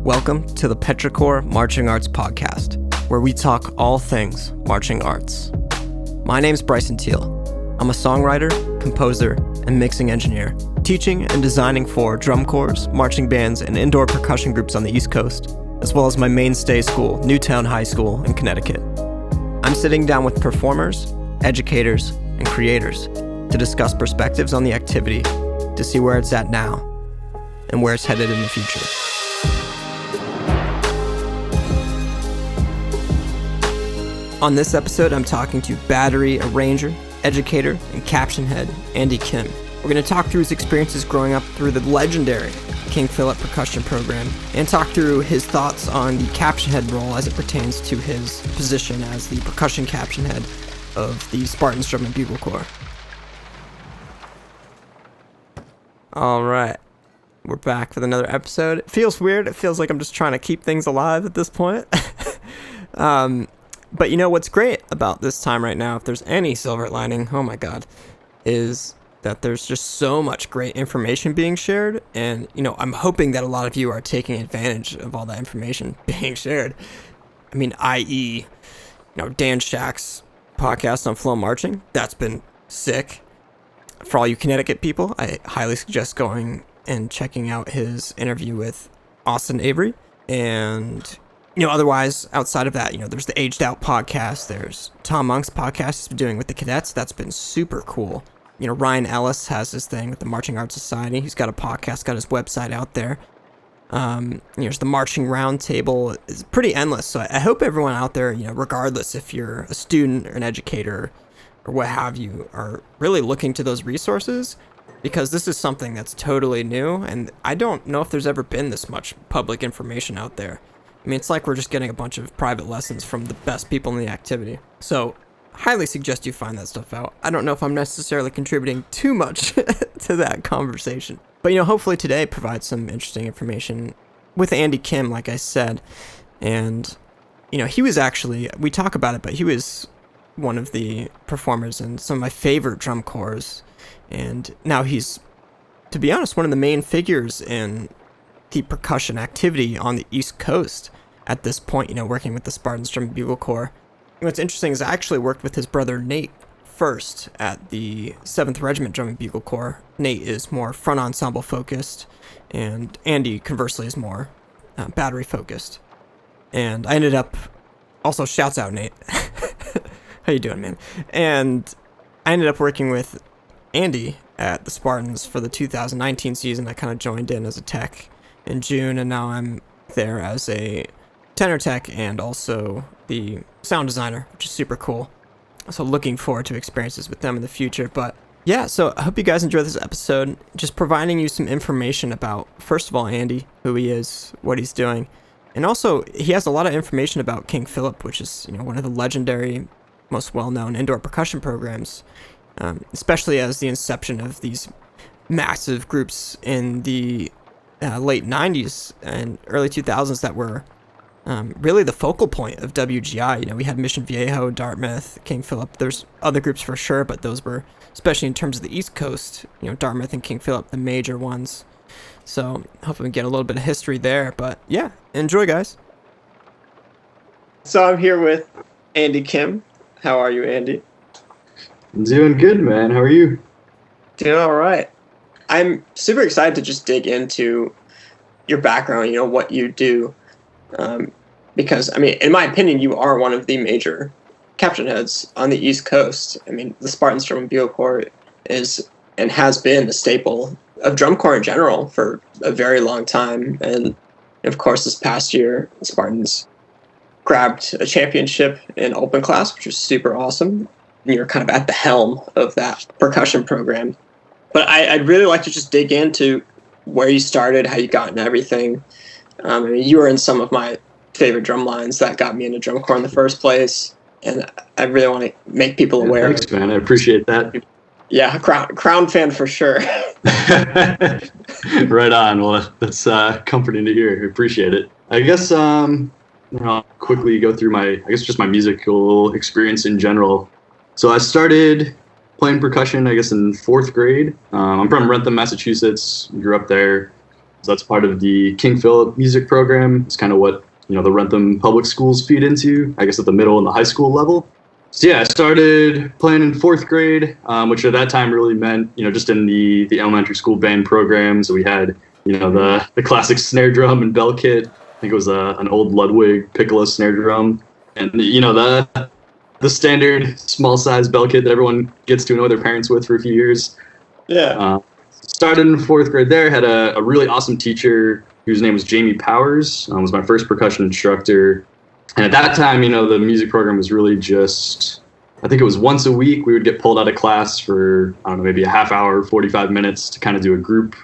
Welcome to the Petrichor Marching Arts Podcast, where we talk all things marching arts. My name's Bryson. I'm a songwriter, composer, and mixing engineer, teaching and designing for drum corps, marching bands, and indoor percussion groups on the East Coast, as well as my mainstay school, Newtown High School in Connecticut. I'm sitting down with performers, educators, and creators to discuss perspectives on the activity, to see where it's at now and where it's headed in the future. On this episode, I'm talking to battery arranger, educator, and caption head, Andy Kim. We're going to talk through his experiences growing up through the legendary King Philip Percussion program, and talk through his thoughts on the caption head role as it pertains to his position as the percussion caption head of the Spartans Drum and Bugle Corps. All right, we're back with another episode. It feels weird. It feels like I'm just trying to keep things alive at this point. But you know what's great about this time right now, if there's any silver lining, oh my god, is that there's just so much great information being shared. And, you know, I'm hoping that a lot of you are taking advantage of all that information being shared. I mean, i.e., Dan Shack's podcast on flow marching. That's been sick. For all you Connecticut people, I highly suggest going and checking out his interview with Austin Avery. And otherwise, outside of that, there's the Aged Out podcast. There's Tom Monk's podcast he's been doing with the cadets. That's been super cool. Ryan Ellis has his thing with the Marching Arts Society. He's got a podcast, got his website out there. There's the Marching Roundtable. It's pretty endless. So I hope everyone out there, regardless if you're a student or an educator or what have you, are really looking to those resources, because this is something that's totally new. And I don't know if there's ever been this much public information out there. I mean, it's like we're just getting a bunch of private lessons from the best people in the activity. So, highly suggest you find that stuff out. I don't know if I'm necessarily contributing too much to that conversation. But, hopefully today provides some interesting information with Andy Kim, like I said. And, he was actually, we talk about it, but he was one of the performers in some of my favorite drum corps. And now he's, to be honest, one of the main figures in the percussion activity on the East Coast at this point, working with the Spartans Drum and Bugle Corps. And what's interesting is I actually worked with his brother Nate first at the 7th Regiment Drum and Bugle Corps. Nate is more front ensemble focused, and Andy, conversely, is more battery focused. And I ended up, also shouts out Nate. How you doing, man? And I ended up working with Andy at the Spartans for the 2019 season. I kind of joined in as a tech in June, and now I'm there as a tenor tech and also the sound designer, which is super cool. So looking forward to experiences with them in the future. But yeah, so I hope you guys enjoy this episode, just providing you some information about, first of all, Andy, who he is, what he's doing, and also he has a lot of information about King Philip, which is one of the legendary, most well-known indoor percussion programs, especially as the inception of these massive groups in the late 90s and early 2000s that were really the focal point of WGI. We had Mission Viejo, Dartmouth, King Philip. There's other groups for sure, but those were, especially in terms of the East Coast, Dartmouth and King Philip, the major ones. So hopefully we get a little bit of history there. But yeah, enjoy, guys. So I'm here with Andy Kim. How are you, Andy? I'm doing good, man. How are you? Doing all right. I'm super excited to just dig into your background, what you do, because, I mean, in my opinion, you are one of the major caption heads on the East Coast. I mean, the Spartans Drum and Bugle Corps is and has been a staple of drum corps in general for a very long time. And, of course, this past year, the Spartans grabbed a championship in open class, which was super awesome. And you're kind of at the helm of that percussion program. But I'd really like to just dig into where you started, how you got into everything. I mean, you were in some of my favorite drum lines that got me into drum corps in the first place, and I really want to make people aware. Thanks, man. I appreciate that. Yeah, crown fan for sure. Right on. Well, that's comforting to hear. I appreciate it. I guess I'll quickly go through just my musical experience in general. So I started playing percussion, I guess, in 4th grade. I'm from Wrentham, Massachusetts. Grew up there. So that's part of the King Philip music program. It's kind of what, the Wrentham public schools feed into, I guess at the middle and the high school level. So yeah, I started playing in 4th grade, which at that time really meant, just in the elementary school band program. So we had, the classic snare drum and bell kit. I think it was an old Ludwig piccolo snare drum. And, the standard small size bell kit that everyone gets to annoy their parents with for a few years. Yeah. Started in 4th grade there, had a really awesome teacher whose name was Jamie Powers, was my first percussion instructor. And at that time, the music program was really just, I think it was once a week we would get pulled out of class for, I don't know, maybe a half hour, 45 minutes to kind of do a group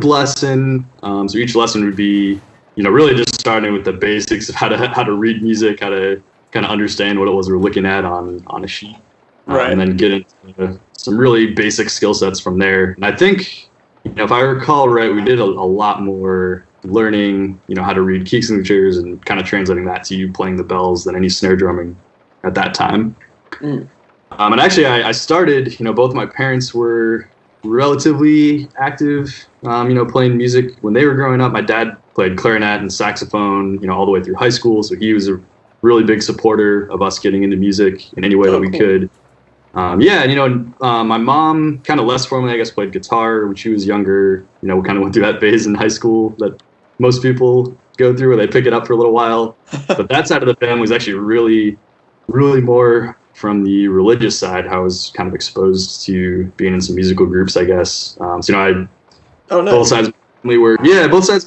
lesson. So each lesson would be, really just starting with the basics of how to read music, how to kind of understand what it was we're looking at on a sheet. Right. And then get into some really basic skill sets from there. And I think, if I recall right, we did a lot more learning, how to read key signatures and kind of translating that to you playing the bells than any snare drumming at that time. And actually, I started, both my parents were relatively active, playing music when they were growing up. My dad played clarinet and saxophone, all the way through high school. So he was a really big supporter of us getting into music in any way that we could. My mom kind of less formally, I guess, played guitar when she was younger. We kind of went through that phase in high school that most people go through where they pick it up for a little while. But that side of the family was actually really, really more from the religious side, how I was kind of exposed to being in some musical groups, I guess. Both sides of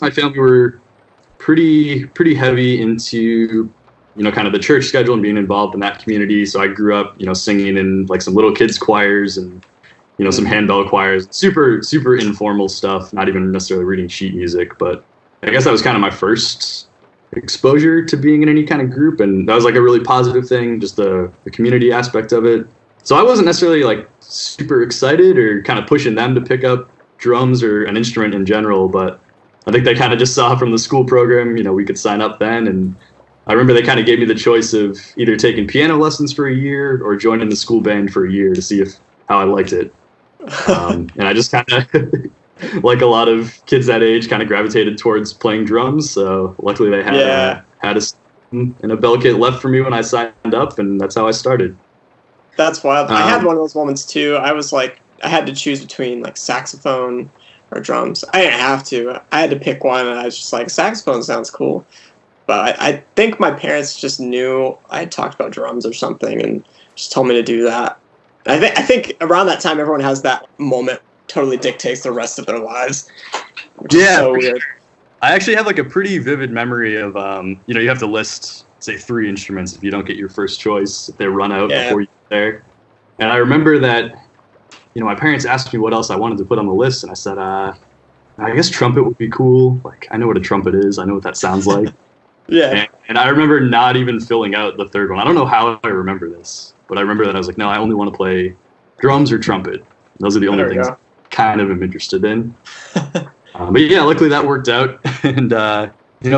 my family were pretty heavy into kind of the church schedule and being involved in that community. So I grew up, singing in like some little kids choirs and, some handbell choirs, super, super informal stuff, not even necessarily reading sheet music. But I guess that was kind of my first exposure to being in any kind of group. And that was like a really positive thing, just the community aspect of it. So I wasn't necessarily like super excited or kind of pushing them to pick up drums or an instrument in general. But I think they kind of just saw from the school program, we could sign up then. And I remember they kind of gave me the choice of either taking piano lessons for a year or joining the school band for a year to see how I liked it. And I just kind of, like a lot of kids that age, kind of gravitated towards playing drums. So luckily they had a bell kit left for me when I signed up, and that's how I started. That's wild. I had one of those moments too. I was like, I had to choose between like saxophone or drums. I didn't have to. I had to pick one, and I was just like, saxophone sounds cool. But I think my parents just knew I had talked about drums or something and just told me to do that. I think around that time, everyone has that moment totally dictates the rest of their lives. Which is so weird. I actually have like a pretty vivid memory of, you have to list, say, 3 instruments if you don't get your first choice, if they run out before you get there. And I remember that, my parents asked me what else I wanted to put on the list. And I said, I guess trumpet would be cool. Like, I know what a trumpet is. I know what that sounds like. Yeah. And I remember not even filling out the 3rd one. I don't know how I remember this, but I remember that I was like, no, I only want to play drums or trumpet. Those are the only things I kind of am interested in. But yeah, luckily that worked out. And,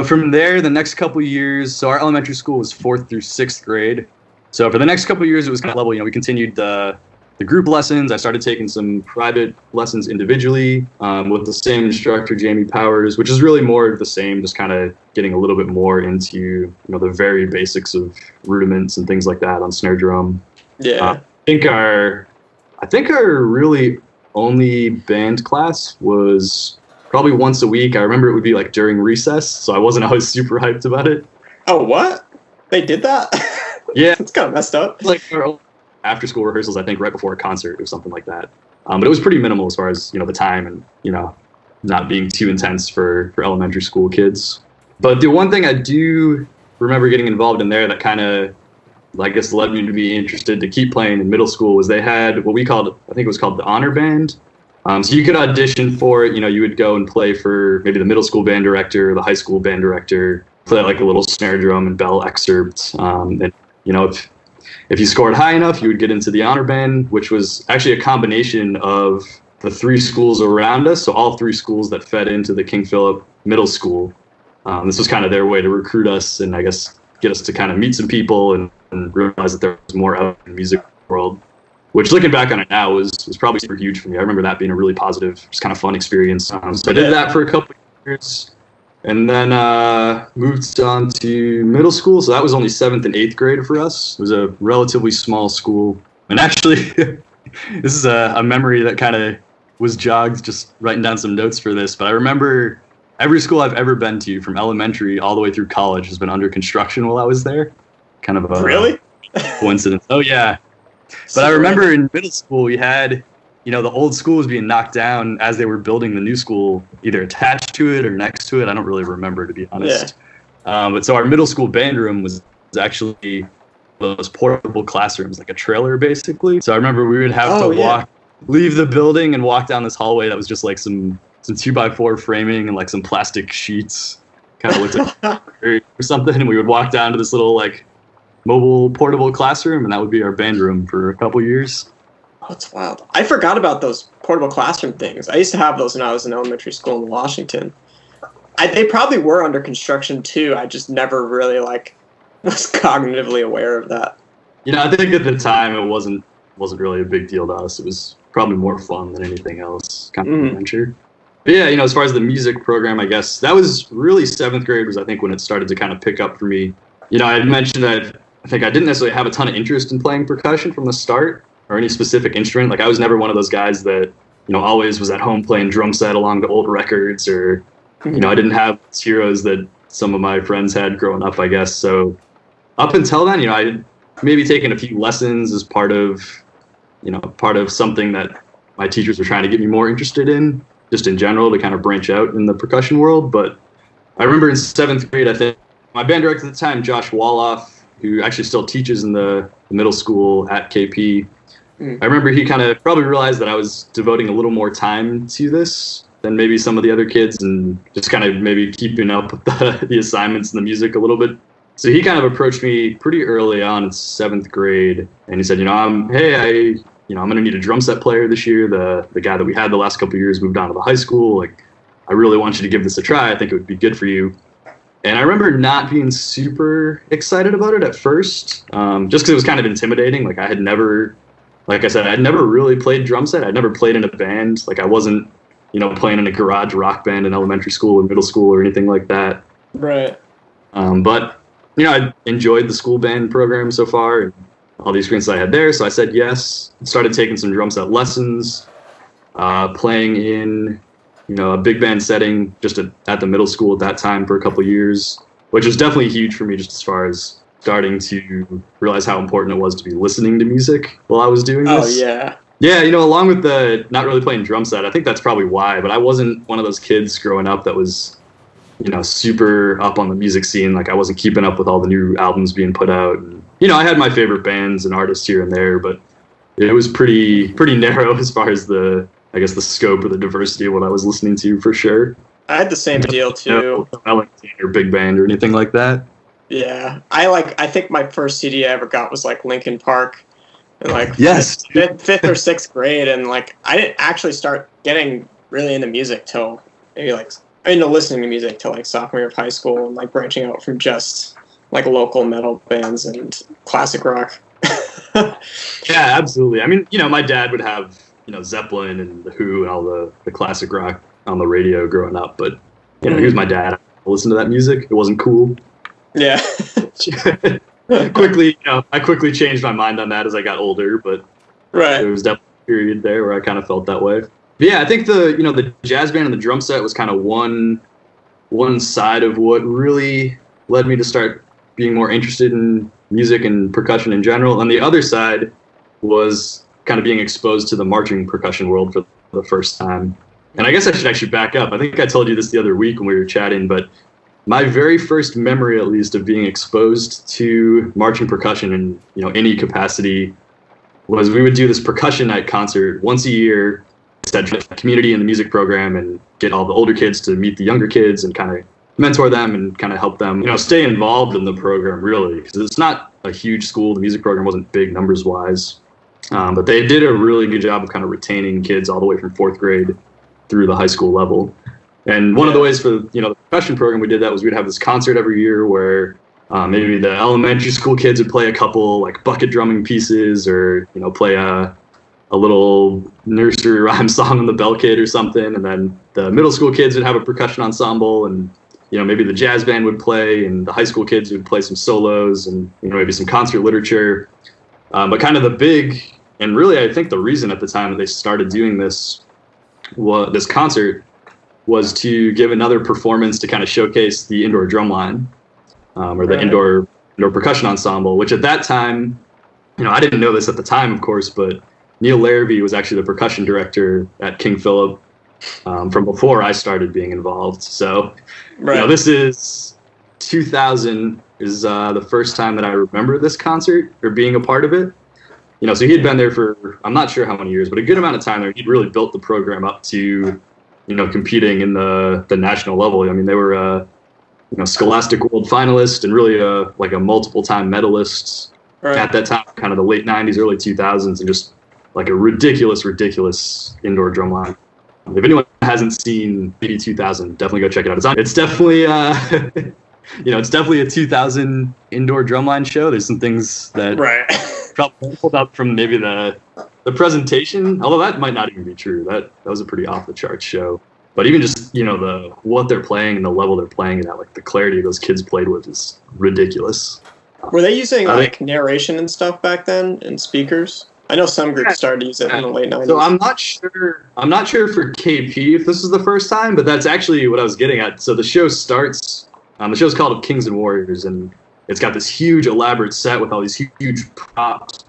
from there, the next couple years, so our elementary school was 4th through 6th grade. So for the next couple years, it was kind of level, we continued the group lessons. I started taking some private lessons individually with the same instructor, Jamie Powers, which is really more of the same, just kind of getting a little bit more into, the very basics of rudiments and things like that on snare drum. Yeah. I think our really only band class was probably once a week. I remember it would be like during recess, so I wasn't always super hyped about it. Oh, what? They did that? Yeah. It's kind of messed up. Like after school rehearsals, I think right before a concert or something like that. But it was pretty minimal as far as, the time and, not being too intense for elementary school kids. But the one thing I do remember getting involved in there that kind of, I guess, led me to be interested to keep playing in middle school was they had what we called, I think it was called the honor band. So you could audition for it. You would go and play for maybe the middle school band director, the high school band director, play like a little snare drum and bell excerpt. And, if you scored high enough, you would get into the honor band, which was actually a combination of the 3 schools around us. So all 3 schools that fed into the King Philip Middle School. This was kind of their way to recruit us and I guess get us to kind of meet some people and realize that there was more out in the music world, which looking back on it now was probably super huge for me. I remember that being a really positive, just kind of fun experience. So I did that for a couple of years. And then moved on to middle school. So that was only 7th and 8th grade for us. It was a relatively small school. And actually, this is a memory that kind of was jogged just writing down some notes for this. But I remember every school I've ever been to, from elementary all the way through college, has been under construction while I was there. Kind of a really coincidence. Oh, yeah. But I remember in middle school, we had, the old school was being knocked down as they were building the new school, either attached to it or next to it. I don't really remember, to be honest. Yeah. But so our middle school band room was actually those portable classrooms, like a trailer, basically. So I remember we would have to leave the building and walk down this hallway that was just like some 2x4 framing and like some plastic sheets, kind of looked like or something. And we would walk down to this little like mobile portable classroom, and that would be our band room for a couple years. Oh, that's wild. I forgot about those portable classroom things. I used to have those when I was in elementary school in Washington. They probably were under construction too. I just never really was cognitively aware of that. I think at the time it wasn't really a big deal to us. It was probably more fun than anything else, kind of an adventure. But yeah, as far as the music program, I guess that was really 7th grade was I think when it started to kind of pick up for me. I had mentioned that I think I didn't necessarily have a ton of interest in playing percussion from the start or any specific instrument. Like I was never one of those guys that, always was at home playing drum set along to old records or, I didn't have heroes that some of my friends had growing up, I guess. So up until then, I had maybe taken a few lessons as part of something that my teachers were trying to get me more interested in, just in general, to kind of branch out in the percussion world. But I remember in 7th grade, I think my band director at the time, Josh Woloff, who actually still teaches in the middle school at KP, I remember he kind of probably realized that I was devoting a little more time to this than maybe some of the other kids and just kind of maybe keeping up with the assignments and the music a little bit. So he kind of approached me pretty early on in 7th grade, and he said, I'm going to need a drum set player this year. The guy that we had the last couple of years moved on to the high school. Like, I really want you to give this a try. I think it would be good for you. And I remember not being super excited about it at first, just because it was kind of intimidating. Like I'd never really played drum set. I'd never played in a band. Like I wasn't, playing in a garage rock band in elementary school or middle school or anything like that. Right. But I enjoyed the school band program so far and all the experiences I had there. So I said yes, started taking some drum set lessons, playing in, a big band setting just at the middle school at that time for a couple of years, which was definitely huge for me just as far as starting to realize how important it was to be listening to music while I was doing this. Oh, yeah. Yeah, along with the not really playing drum set, I think that's probably why, but I wasn't one of those kids growing up that was, super up on the music scene. Like I wasn't keeping up with all the new albums being put out. And, I had my favorite bands and artists here and there, but it was pretty narrow as far as the scope or the diversity of what I was listening to for sure. I had the same deal too. Or big band or anything like that. Yeah, I think my first CD I ever got was like Linkin Park, in yes, fifth or 6th grade, and I didn't actually start getting really into music till maybe into listening to music till sophomore year of high school, and branching out from just local metal bands and classic rock. Yeah, absolutely. I mean, my dad would have Zeppelin and The Who and all the classic rock on the radio growing up, but he was my dad. I listened to that music. It wasn't cool. Yeah. I quickly changed my mind on that as I got older, but right. There was definitely a period there where I kind of felt that way. But yeah, I think the jazz band and the drum set was kind of one side of what really led me to start being more interested in music and percussion in general. And the other side was kind of being exposed to the marching percussion world for the first time. And I guess I should actually back up. I think I told you this the other week when we were chatting, but my very first memory, at least, of being exposed to marching percussion in any capacity was we would do this percussion night concert once a year, set community in the music program and get all the older kids to meet the younger kids and kind of mentor them and kind of help them, stay involved in the program, really, because it's not a huge school. The music program wasn't big numbers wise, but they did a really good job of kind of retaining kids all the way from 4th grade through the high school level. And one of the ways for the percussion program we did that was we'd have this concert every year where maybe the elementary school kids would play a couple bucket drumming pieces or play a a little nursery rhyme song on the bell kit or something, and then the middle school kids would have a percussion ensemble, and maybe the jazz band would play, and the high school kids would play some solos, and maybe some concert literature. But kind of the big, and really I think the reason at the time that they started doing this concert was to give another performance to kind of showcase the indoor drumline, or the indoor percussion ensemble, which at that time, I didn't know this at the time, of course, but Neil Larrabee was actually the percussion director at King Philip from before I started being involved. So, this is 2000 is the first time that I remember this concert or being a part of it. So he had been there for, I'm not sure how many years, but a good amount of time there. He'd really built the program up to, competing in the national level. I mean, they were Scholastic World finalist and really like a multiple time medalist at that time, kind of the late 90s, early 2000s, and just like a ridiculous indoor drum line. If anyone hasn't seen BD 2000, definitely go check it out. It's definitely it's definitely a 2000 indoor drumline show. There's some things that probably pulled up from maybe the presentation, although that might not even be true. That was a pretty off the charts show. But even just the what they're playing and the level they're playing it at, like the clarity those kids played with is ridiculous. Were they using narration and stuff back then and speakers? I know some groups started to use it in the late 90s. So I'm not sure for KP if this is the first time, but that's actually what I was getting at. So the show starts, the show's called Kings and Warriors, and it's got this huge elaborate set with all these huge props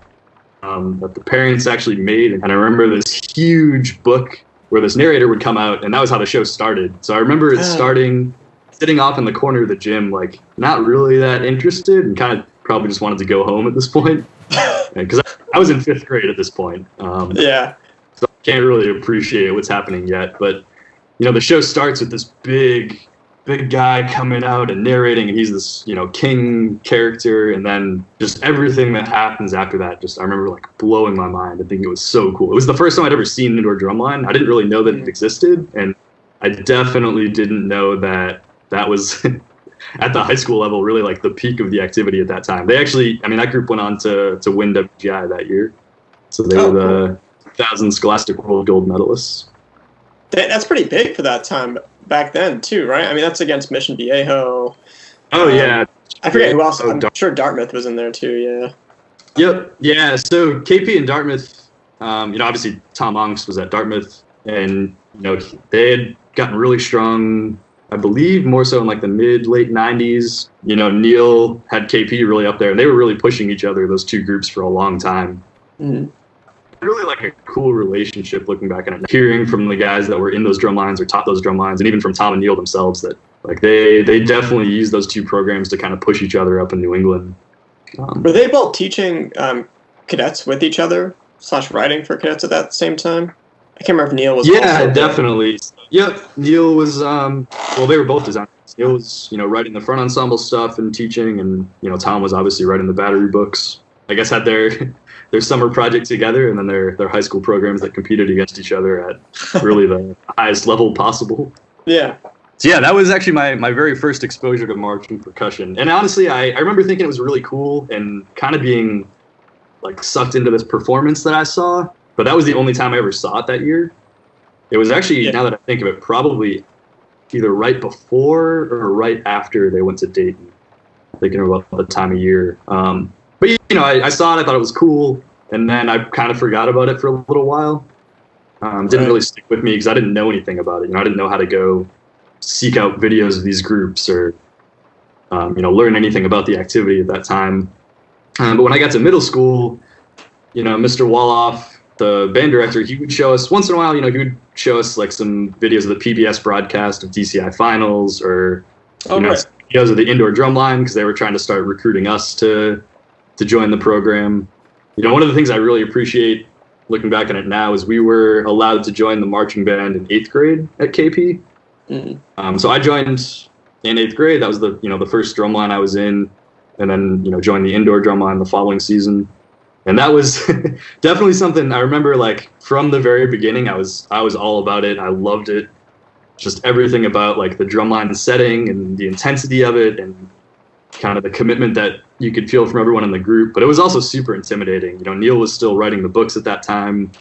that the parents actually made. And I remember this huge book where this narrator would come out, and that was how the show started. So I remember it starting, sitting off in the corner of the gym, like not really that interested, and kind of probably just wanted to go home at this point. Because I was in 5th grade at this point. So I can't really appreciate what's happening yet. But, the show starts with this big guy coming out and narrating, and he's this, king character. And then just everything that happens after that, I remember like blowing my mind. I think it was so cool. It was the first time I'd ever seen an indoor drumline. I didn't really know that it existed. And I definitely didn't know that was at the high school level, really like the peak of the activity at that time. They actually, that group went on to win WGI that year. So they were the 2000 Scholastic World gold medalists. That's pretty big for that time back then too, right? That's against Mission Viejo. Yeah. I forget who else. I'm sure Dartmouth was in there too, yeah. Yep. Yeah, so KP and Dartmouth, obviously Tom Onks was at Dartmouth, and, they had gotten really strong, I believe more so in like the late 90s. Neil had KP really up there, and they were really pushing each other, those two groups, for a long time. Really like a cool relationship looking back at it, hearing from the guys that were in those drum lines or taught those drum lines, and even from Tom and Neil themselves, that like they definitely used those two programs to kind of push each other up in New England. Were they both teaching cadets with each other / writing for cadets at that same time? I can't remember if Neil was. Yeah, definitely. Yep, Neil was. They were both designers. Neil was, writing the front ensemble stuff and teaching, and Tom was obviously writing the battery books. I guess had their summer project together, and then their high school programs that competed against each other at really the highest level possible. Yeah. So yeah, that was actually my very first exposure to marching percussion. And honestly, I remember thinking it was really cool and kind of being like sucked into this performance that I saw. But that was the only time I ever saw it that year. It was actually, now that I think of it, probably either right before or right after they went to Dayton. Thinking about the time of year. But I saw it, I thought it was cool, and then I kind of forgot about it for a little while. Didn't really stick with me because I didn't know anything about it. I didn't know how to go seek out videos of these groups or learn anything about the activity at that time. But when I got to middle school, Mr. Woloff, the band director, he would show us once in a while. He would show us like some videos of the PBS broadcast of DCI finals, or videos of the indoor drum line, because they were trying to start recruiting us to join the program. One of the things I really appreciate looking back on it now is we were allowed to join the marching band in 8th grade at KP. So I joined in 8th grade. That was the first drum line I was in, and then joined the indoor drum line the following season. And that was definitely something I remember, like from the very beginning. I was all about it. I loved it. Just everything about like the drumline setting and the intensity of it, and kind of the commitment that you could feel from everyone in the group. But it was also super intimidating. Neil was still writing the books at that time.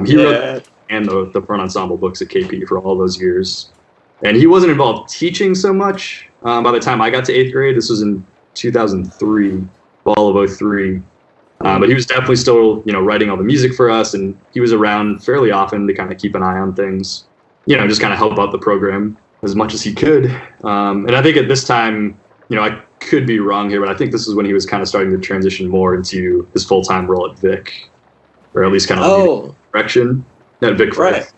He wrote and the front ensemble books at KP for all those years. And he wasn't involved teaching so much. By the time I got to 8th grade, this was in 2003, fall of '03. But he was definitely still, writing all the music for us, and he was around fairly often to kind of keep an eye on things, just kind of help out the program as much as he could. And I think at this time, I could be wrong here, but I think this is when he was kind of starting to transition more into his full-time role at Vic, or at least kind of direction at Vic. Right.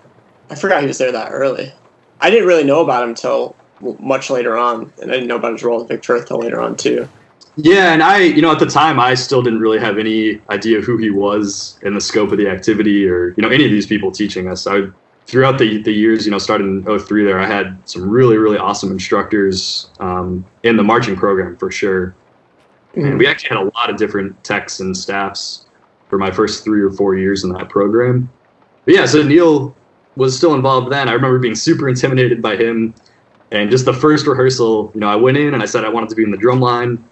I forgot he was there that early. I didn't really know about him until much later on, and I didn't know about his role at Ventura until later on too. Yeah, and I, at the time, I still didn't really have any idea who he was and the scope of the activity, or any of these people teaching us. Throughout the years, starting in '03 there, I had some really, really awesome instructors in the marching program for sure. Mm-hmm. And we actually had a lot of different techs and staffs for my first 3 or 4 years in that program. But yeah, so Neil was still involved then. I remember being super intimidated by him. And just the first rehearsal, I went in and I said I wanted to be in the drum line.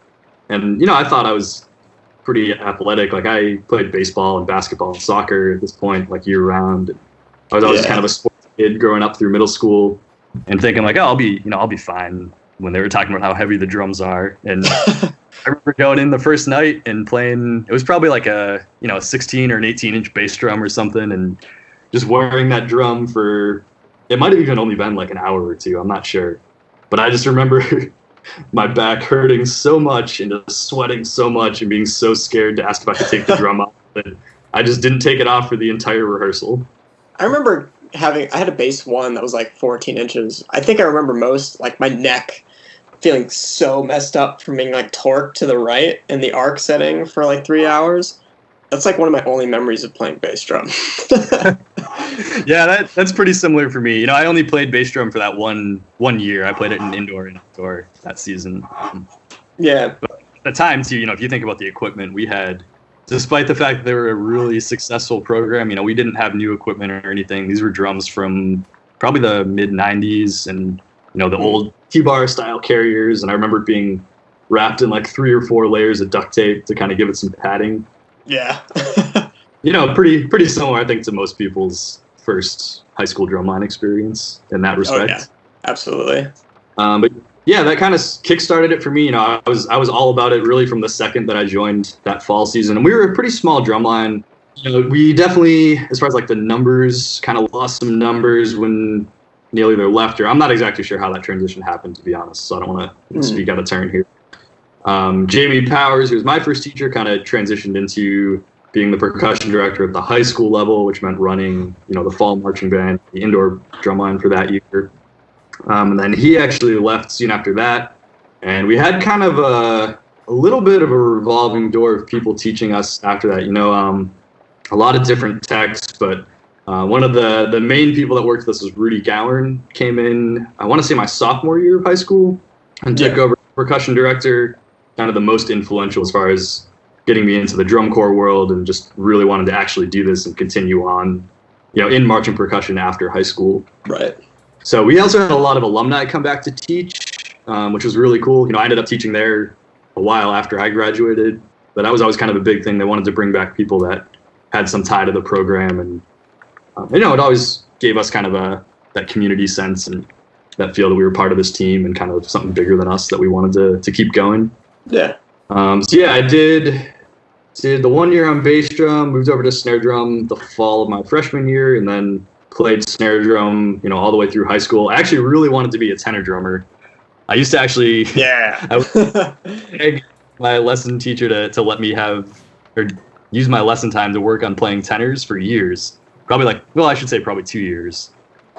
And, I thought I was pretty athletic. Like, I played baseball and basketball and soccer at this point, like, year round. I was always kind of a sports kid growing up through middle school and thinking, like, I'll be fine, when they were talking about how heavy the drums are. And I remember going in the first night and playing, it was probably like a 16 or an 18-inch bass drum or something, and just wearing that drum for, it might have even only been like an hour or two, I'm not sure. But I just remember my back hurting so much and just sweating so much and being so scared to ask if I could take the drum off that I just didn't take it off for the entire rehearsal. I remember I had a bass one that was like 14 inches. I think I remember most, like, my neck feeling so messed up from being like torqued to the right in the arc setting for like 3 hours. That's like one of my only memories of playing bass drum. Yeah, that's pretty similar for me. I only played bass drum for that one year. I played it in indoor and outdoor that season. Yeah. But at the time, too, if you think about the equipment we had, despite the fact that they were a really successful program, we didn't have new equipment or anything. These were drums from probably the mid-'90s and, the old T-bar style carriers. And I remember being wrapped in like 3 or 4 layers of duct tape to kind of give it some padding. Yeah. Pretty similar, I think, to most people's first high school drumline experience in that respect. Oh, yeah. Absolutely. But yeah, that kind of kickstarted it for me. I was all about it really from the second that I joined that fall season. And we were a pretty small drumline. We definitely, as far as like the numbers, kind of lost some numbers when Neil either left, or I'm not exactly sure how that transition happened, to be honest. So I don't want to speak out of turn here. Jamie Powers, who was my first teacher, kind of transitioned into being the percussion director at the high school level, which meant running, the fall marching band, the indoor drumline for that year. And then he actually left soon after that. And we had kind of a little bit of a revolving door of people teaching us after that, a lot of different techs, but one of the main people that worked with us was Rudy Gowan. Came in, I want to say my sophomore year of high school, and took over percussion director, kind of the most influential as far as getting me into the drum corps world, and just really wanted to actually do this and continue on, in marching percussion after high school. Right. So we also had a lot of alumni come back to teach, which was really cool. I ended up teaching there a while after I graduated, but that was always kind of a big thing. They wanted to bring back people that had some tie to the program, and it always gave us kind of that community sense and that feel that we were part of this team and kind of something bigger than us that we wanted to keep going. Yeah. So yeah, I did the 1 year on bass drum, moved over to snare drum the fall of my freshman year, and then played snare drum, all the way through high school. I actually really wanted to be a tenor drummer. I used to actually, I would beg my lesson teacher to let me have, or use my lesson time to work on playing tenors for years. Probably 2 years.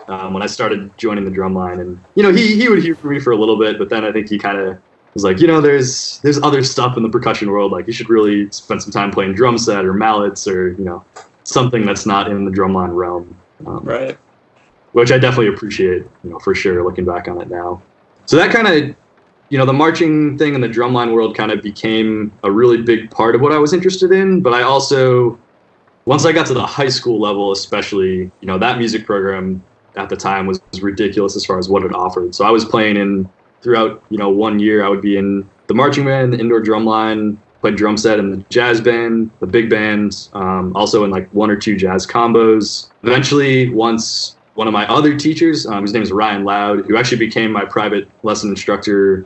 When I started joining the drum line, and he would hear from me for a little bit, but then I think he kind of was like, there's other stuff in the percussion world, like you should really spend some time playing drum set or mallets or something that's not in the drumline realm. Right. Which I definitely appreciate, for sure, looking back on it now. So that kind of, the marching thing in the drumline world kind of became a really big part of what I was interested in. But I also, once I got to the high school level especially, that music program at the time was ridiculous as far as what it offered. So I was playing throughout 1 year, I would be in the marching band, the indoor drumline, played drum set in the jazz band, the big band, also in like 1 or 2 jazz combos. Eventually, once one of my other teachers, his name is Ryan Loud, who actually became my private lesson instructor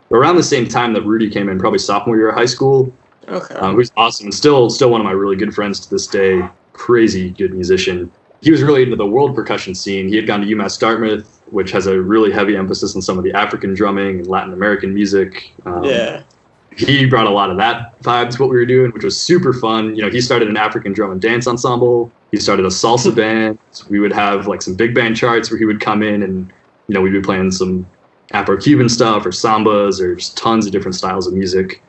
around the same time that Rudy came in, probably sophomore year of high school. Okay. Who's awesome and still one of my really good friends to this day. Crazy good musician. He was really into the world percussion scene. He had gone to UMass Dartmouth, which has a really heavy emphasis on some of the African drumming and Latin American music. He brought a lot of that vibe to what we were doing, which was super fun. You know, he started an African drum and dance ensemble. He started a salsa band. We would have like some big band charts where he would come in and, you know, we'd be playing some Afro-Cuban stuff or sambas or just tons of different styles of music.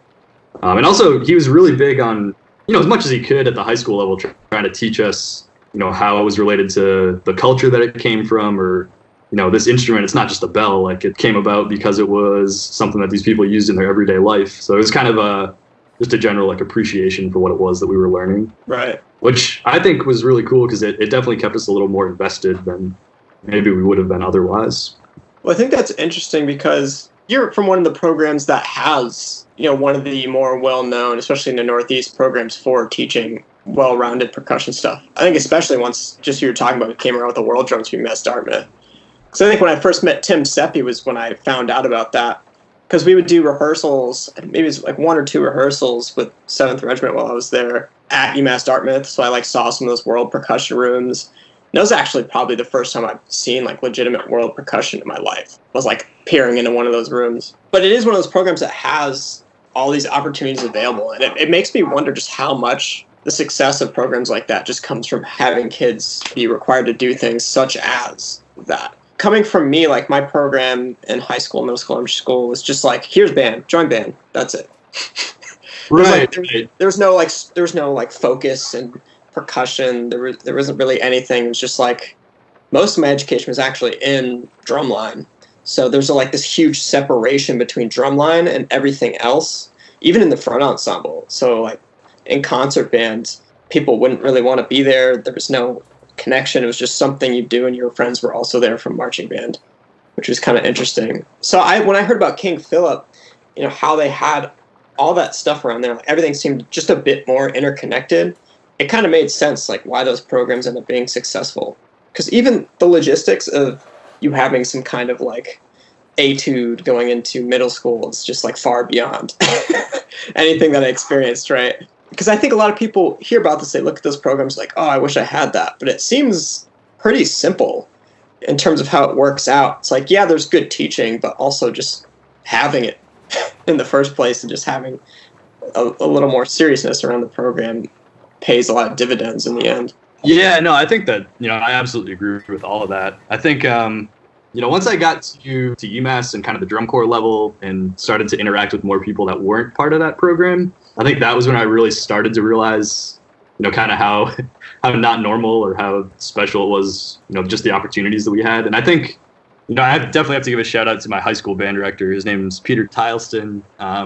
And also, he was really big on, you know, as much as he could at the high school level, trying to teach us, you know, how it was related to the culture that it came from, or, you know, this instrument, it's not just a bell, like it came about because it was something that these people used in their everyday life. So it was kind of just a general like appreciation for what it was that we were learning. Right. Which I think was really cool because it definitely kept us a little more invested than maybe we would have been otherwise. Well, I think that's interesting because you're from one of the programs that has, you know, one of the more well-known, especially in the Northeast, programs for teaching well-rounded percussion stuff. I think especially once just you were talking about it came around with the World Drums from UMass Dartmouth. Because I think when I first met Tim Seppi was when I found out about that. Because we would do rehearsals, maybe it was like 1 or 2 rehearsals with 7th Regiment while I was there at UMass Dartmouth. So I like saw some of those world percussion rooms. And that was actually probably the first time I've seen like legitimate world percussion in my life. I was like peering into one of those rooms. But it is one of those programs that has all these opportunities available. And it makes me wonder just how much the success of programs like that just comes from having kids be required to do things such as that. Coming from me, like my program in high school, middle school, elementary school was just like, here's band, join band, that's it. Right. There's no like focus and percussion. There wasn't really anything. It was just like most of my education was actually in drumline. So there's like this huge separation between drumline and everything else, even in the front ensemble. So like in concert bands, people wouldn't really want to be there. There was no connection. It was just something you do, and your friends were also there from marching band, which was kind of interesting. So when I heard about King Philip, you know, how they had all that stuff around there, like everything seemed just a bit more interconnected. It kind of made sense, like why those programs end up being successful. Because even the logistics of you having some kind of like etude going into middle school is just like far beyond anything that I experienced, right? Because I think a lot of people hear about this, they look at those programs like, oh, I wish I had that. But it seems pretty simple in terms of how it works out. It's like, yeah, there's good teaching, but also just having it in the first place and just having a little more seriousness around the program pays a lot of dividends in the end. Yeah, no, I think that, you know, I absolutely agree with all of that. I think, you know, once I got to UMass and kind of the drum corps level and started to interact with more people that weren't part of that program, I think that was when I really started to realize, you know, kind of how not normal or how special it was, you know, just the opportunities that we had. And I think, you know, I definitely have to give a shout out to my high school band director. His name's Peter Tileston,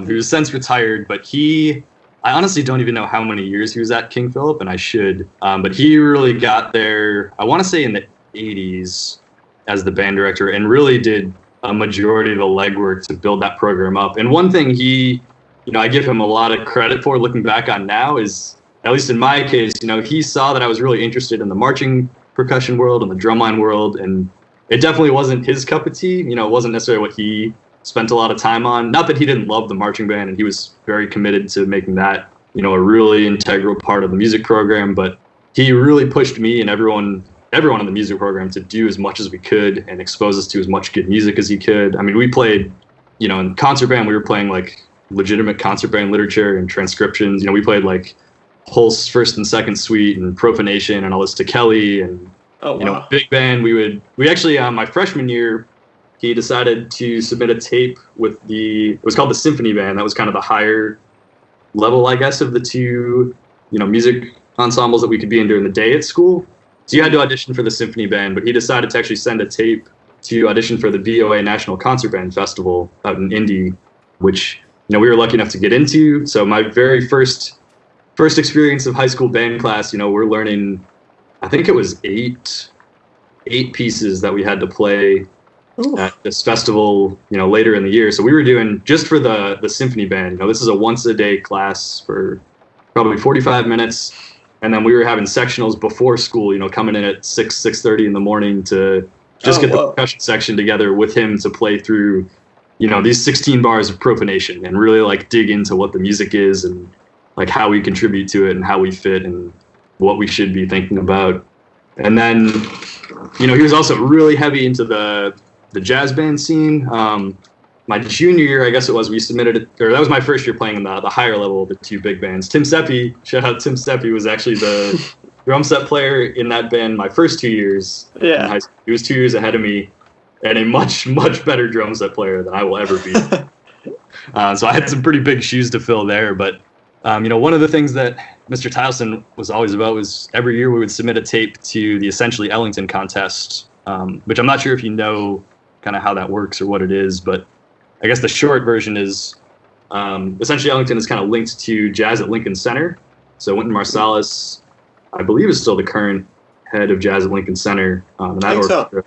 who's since retired, but I honestly don't even know how many years he was at King Philip, and I should. But he really got there, I want to say in the 80s as the band director, and really did a majority of the legwork to build that program up. And one thing you know, I give him a lot of credit for looking back on now is, at least in my case, you know, he saw that I was really interested in the marching percussion world and the drumline world, and it definitely wasn't his cup of tea. You know, it wasn't necessarily what he spent a lot of time on. Not that he didn't love the marching band, and he was very committed to making that, you know, a really integral part of the music program, but he really pushed me and everyone in the music program to do as much as we could and expose us to as much good music as he could. I mean, we played, you know, in concert band, we were playing like legitimate concert band literature and transcriptions. You know, we played like Holst's First and Second Suite and Profanation and Alyssa Kelly, and you know, big band. We actually, my freshman year, he decided to submit a tape with it was called the Symphony Band. That was kind of the higher level, I guess, of the two, you know, music ensembles that we could be in during the day at school. So you had to audition for the Symphony Band, but he decided to actually send a tape to audition for the VOA National Concert Band Festival out in Indy, which, you know, we were lucky enough to get into. So my very first experience of high school band class, you know, we're learning, I think it was eight pieces that we had to play at this festival, later in the year. So we were doing, just for the symphony band, this is a once a day class for probably 45 minutes. And then we were having sectionals before school, coming in at 6:30 in the morning to just get the percussion section together with him to play through, these 16 bars of profanation and really like dig into what the music is and like how we contribute to it and how we fit and what we should be thinking about. And then, he was also really heavy into the jazz band scene. My junior year, I guess it was, we submitted it, or that was my first year playing in the higher level of the two big bands. Tim Seppi, shout out Tim Seppi, was actually the drum set player in that band my first 2 years. Yeah. In high school. He was 2 years ahead of me and a much, much better drum set player than I will ever be. So I had some pretty big shoes to fill there. But, one of the things that Mr. Tileson was always about was every year we would submit a tape to the Essentially Ellington contest, which I'm not sure if you know kind of how that works or what it is, but I guess the short version is Essentially Ellington is kind of linked to Jazz at Lincoln Center. So Wynton Marsalis, I believe, is still the current head of Jazz at Lincoln Center. In that orchestra.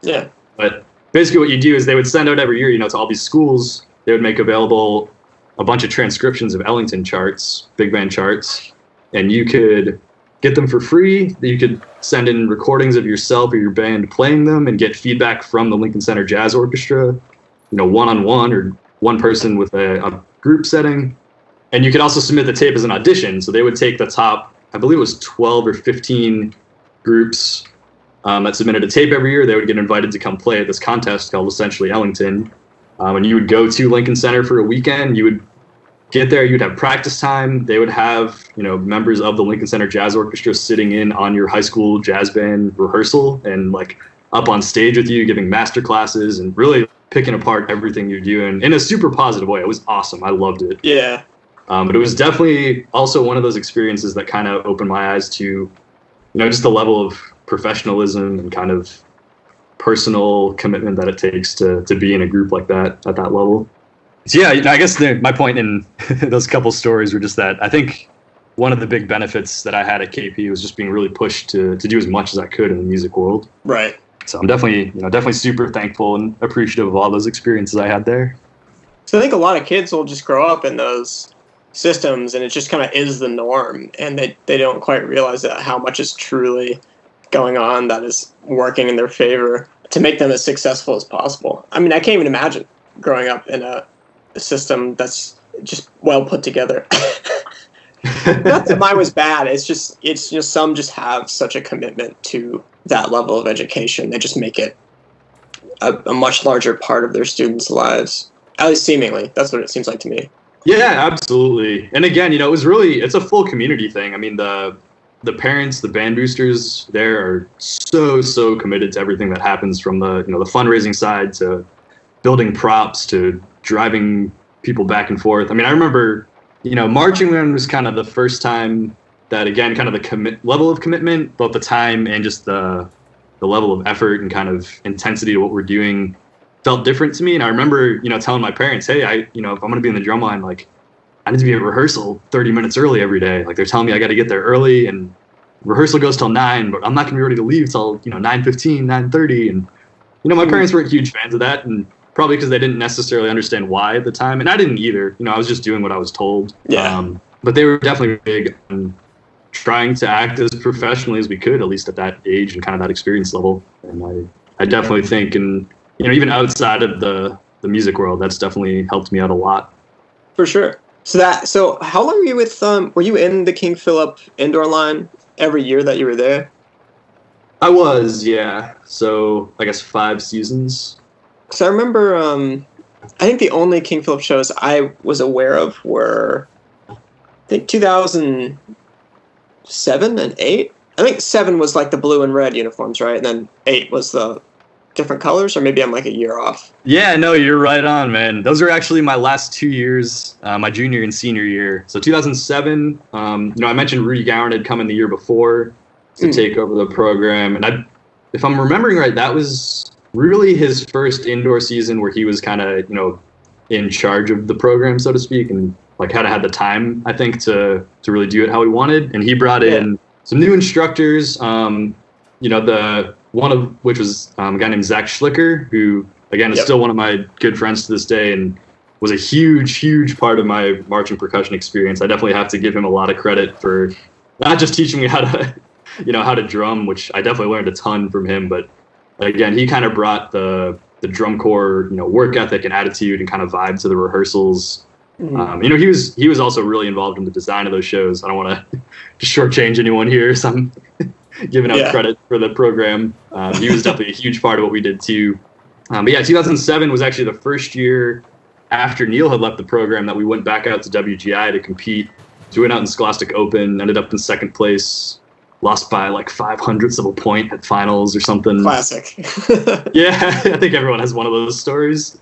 So. Yeah. But basically what you do is they would send out every year, to all these schools. They would make available a bunch of transcriptions of Ellington charts, big band charts, and you could get them for free. You could send in recordings of yourself or your band playing them and get feedback from the Lincoln Center Jazz Orchestra, one-on-one or one person with a group setting. And you could also submit the tape as an audition. So they would take the top, I believe it was 12 or 15 groups that submitted a tape every year. They would get invited to come play at this contest called Essentially Ellington. And you would go to Lincoln Center for a weekend. You would get there, you'd have practice time. They would have, members of the Lincoln Center Jazz Orchestra sitting in on your high school jazz band rehearsal and like up on stage with you, giving master classes and really picking apart everything you're doing in a super positive way. It was awesome. I loved it. Yeah. But it was definitely also one of those experiences that kind of opened my eyes to, just the level of professionalism and kind of personal commitment that it takes to be in a group like that at that level. So yeah, I guess my point in those couple stories were just that I think one of the big benefits that I had at KP was just being really pushed to do as much as I could in the music world. Right. So I'm definitely super thankful and appreciative of all those experiences I had there. So I think a lot of kids will just grow up in those systems and it just kind of is the norm and they don't quite realize that how much is truly going on that is working in their favor to make them as successful as possible. I mean, I can't even imagine growing up in a system that's just well put together. Not that mine was bad. It's just some just have such a commitment to that level of education. They just make it a much larger part of their students' lives. At least seemingly. That's what it seems like to me. Yeah, absolutely. And again, it's a full community thing. I mean, the parents, the band boosters there are so committed to everything that happens from the fundraising side to building props to driving people back and forth. I mean, I remember, marching band was kind of the first time that, again, kind of the level of commitment, both the time and just the level of effort and kind of intensity to what we're doing felt different to me. And I remember, telling my parents, hey, if I'm going to be in the drum line, like, I need to be at rehearsal 30 minutes early every day. Like, they're telling me I got to get there early and rehearsal goes till 9, but I'm not going to be ready to leave till, 9:15, 9:30. And, my parents weren't huge fans of that, and probably because they didn't necessarily understand why at the time. And I didn't either. I was just doing what I was told. Yeah. But they were definitely big on trying to act as professionally as we could, at least at that age and kind of that experience level. And I definitely think, and, even outside of the music world, that's definitely helped me out a lot. For sure. So how long were you with, were you in the King Philip indoor line every year that you were there? I was, yeah. So I guess 5 seasons. So I remember, I think the only King Philip shows I was aware of were, I think 2007 and 8. I think 7 was like the blue and red uniforms, right? And then 8 was the different colors, or maybe I'm like a year off. Yeah, no, you're right on, man. Those are actually my last 2 years, my junior and senior year. So 2007, I mentioned Rudy Gowan had come in the year before to take over the program. And if I'm remembering right, that was really his first indoor season where he was kind of, in charge of the program, so to speak, and like kind of had the time, I think, to really do it how he wanted. And he brought in some new instructors. one of which was a guy named Zach Schlicker, who again is still one of my good friends to this day, and was a huge part of my marching percussion experience. I definitely have to give him a lot of credit for not just teaching me how to drum, which I definitely learned a ton from him, but again, he kind of brought the drum corps, work ethic and attitude and kind of vibe to the rehearsals. Mm-hmm. He was also really involved in the design of those shows. I don't want to shortchange anyone here, so I'm giving out credit for the program. He was definitely a huge part of what we did too. But yeah, 2007 was actually the first year after Neil had left the program that we went back out to WGI to compete. So we went out in Scholastic Open, ended up in second place, lost by like 0.05 of a point at finals or something. Classic. Yeah, I think everyone has one of those stories.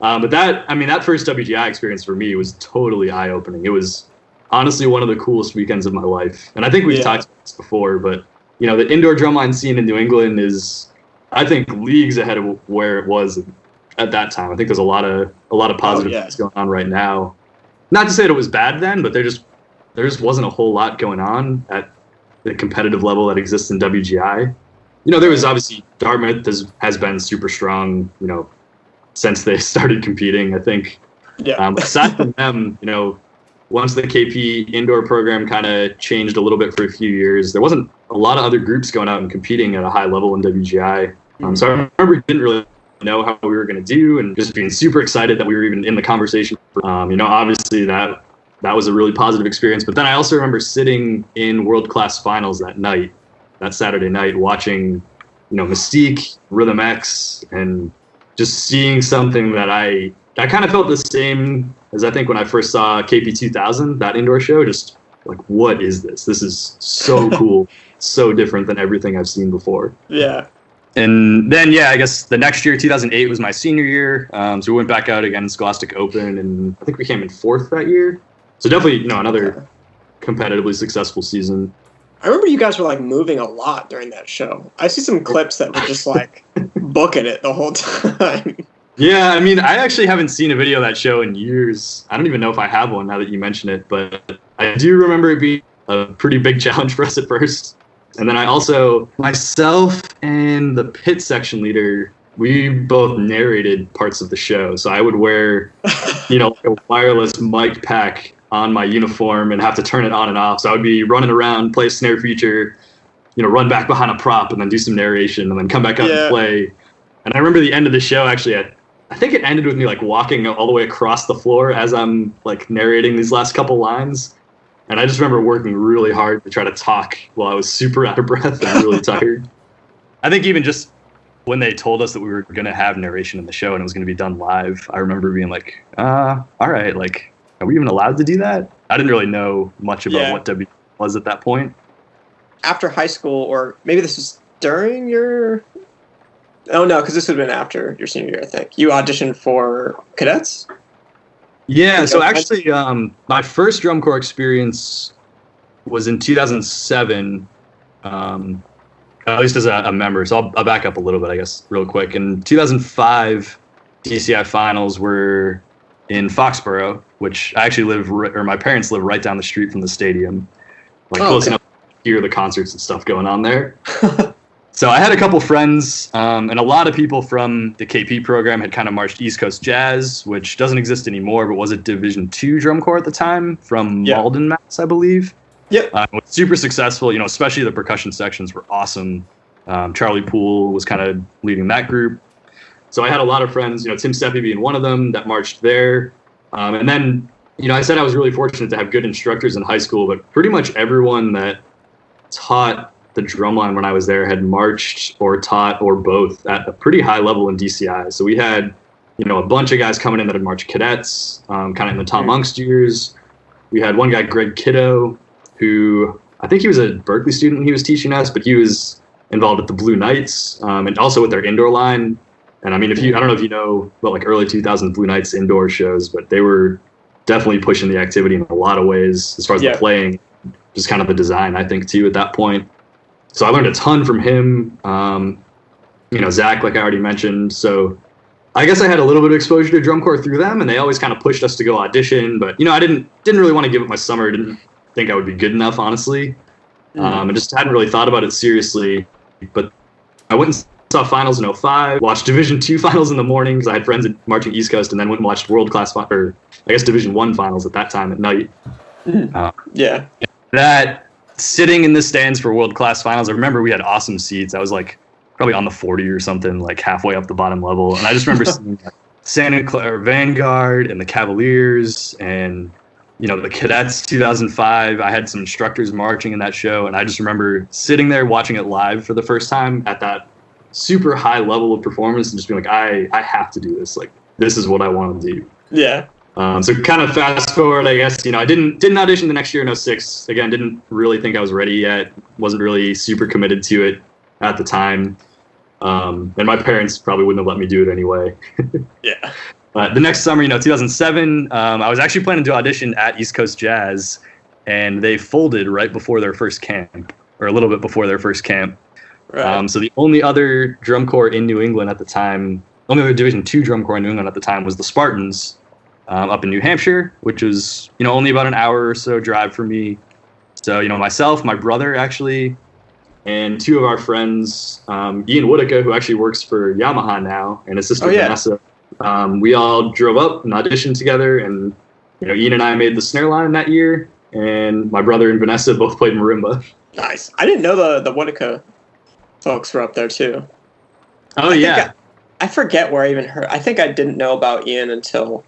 But that first WGI experience for me was totally eye-opening. It was honestly one of the coolest weekends of my life. And I think we've talked about this before, but the indoor drumline scene in New England is, I think, leagues ahead of where it was at that time. I think there's a lot of positive things going on right now. Not to say that it was bad then, but there just wasn't a whole lot going on at the competitive level that exists in WGI. There was obviously Dartmouth has been super strong, since they started competing, I think. Yeah. Aside from them, once the KP indoor program kind of changed a little bit for a few years, there wasn't a lot of other groups going out and competing at a high level in WGI. So I remember we didn't really know how we were going to do, and just being super excited that we were even in the conversation. Obviously that was a really positive experience. But then I also remember sitting in world-class finals that Saturday night, watching, Mystique, Rhythm X, and just seeing something that I kind of felt the same as I think when I first saw KP 2000, that indoor show. Just like, what is this? This is so cool, so different than everything I've seen before. Yeah. And then, I guess the next year, 2008, was my senior year. So we went back out again in Scholastic Open, and I think we came in 4th that year. So definitely, another competitively successful season. I remember you guys were like moving a lot during that show. I see some clips that were just like booking it the whole time. Yeah, I actually haven't seen a video of that show in years. I don't even know if I have one now that you mention it, but I do remember it being a pretty big challenge for us at first. And then I also, myself and the pit section leader, we both narrated parts of the show. So I would wear, like a wireless mic pack on my uniform and have to turn it on and off. So I would be running around, play a snare feature, run back behind a prop and then do some narration and then come back out and play. And I remember the end of the show, actually, I think it ended with me like walking all the way across the floor as I'm like narrating these last couple lines. And I just remember working really hard to try to talk while I was super out of breath and really tired. I think even just when they told us that we were going to have narration in the show and it was going to be done live, I remember being like, all right, like, are we even allowed to do that? I didn't really know much about what W was at that point. After high school, or maybe this was during your... Oh, no, because this would have been after your senior year, I think. You auditioned for cadets? Yeah, so actually, my first drum corps experience was in 2007, at least as a member. So I'll back up a little bit, I guess, real quick. In 2005, DCI finals were in Foxborough, which I actually my parents live right down the street from the stadium, close enough to hear the concerts and stuff going on there. So I had a couple friends, and a lot of people from the KP program had kind of marched East Coast Jazz, which doesn't exist anymore, but was a Division II drum corps at the time from Malden, Mass, I believe. It was super successful, especially the percussion sections were awesome. Charlie Poole was kind of leading that group. So I had a lot of friends, Tim Seppi being one of them, that marched there. And then, I said I was really fortunate to have good instructors in high school, but pretty much everyone that taught the drumline when I was there had marched or taught or both at a pretty high level in DCI. So we had, a bunch of guys coming in that had marched cadets, kind of in the Tom Ungst years. We had one guy, Greg Kiddo, who I think he was a Berkeley student when he was teaching us, but he was involved with the Blue Knights, and also with their indoor line. And I don't know if you know about like early 2000s Blue Knights indoor shows, but they were definitely pushing the activity in a lot of ways as far as the playing, just kind of the design, I think, too, at that point. So I learned a ton from him, Zach, like I already mentioned. So I guess I had a little bit of exposure to drum corps through them, and they always kind of pushed us to go audition. But, I didn't really want to give it my summer. Didn't think I would be good enough, honestly. I just hadn't really thought about it seriously. But I went and saw finals in '05, watched Division II finals in the morning because I had friends marching East Coast, and then went and watched Division I finals at that time at night. Yeah. That sitting in the stands for world class finals, I remember we had awesome seats. I was like probably on the 40 or something, like halfway up the bottom level. And I just remember seeing like, Santa Clara Vanguard and the Cavaliers and, you know, the Cadets 2005. I had some instructors marching in that show. And I just remember sitting there watching it live for the first time at that super high level of performance and just being like, I have to do this. Like, this is what I want to do. Yeah. So kind of fast forward, I guess, you know, I didn't audition the next year in '06. Again, didn't really think I was ready yet. Wasn't really super committed to it at the time. And my parents probably wouldn't have let me do it anyway. Yeah. The next summer, you know, 2007, I was actually planning to audition at East Coast Jazz, and they folded right before their first camp, or a little bit before their first camp. Right. So the only other drum corps in New England at the time, only other Division II drum corps in New England at the time was the Spartans, up in New Hampshire, which was, you know, only about an hour or so drive for me. So, you know, myself, my brother actually, and two of our friends, Ian Whitaker, who actually works for Yamaha now, and his sister Vanessa, we all drove up and auditioned together. And, you know, Ian and I made the snare line that year, and my brother and Vanessa both played marimba. Nice. I didn't know the Whitaker folks were up there too. Oh, yeah. I forget where I even heard. I think I didn't know about Ian until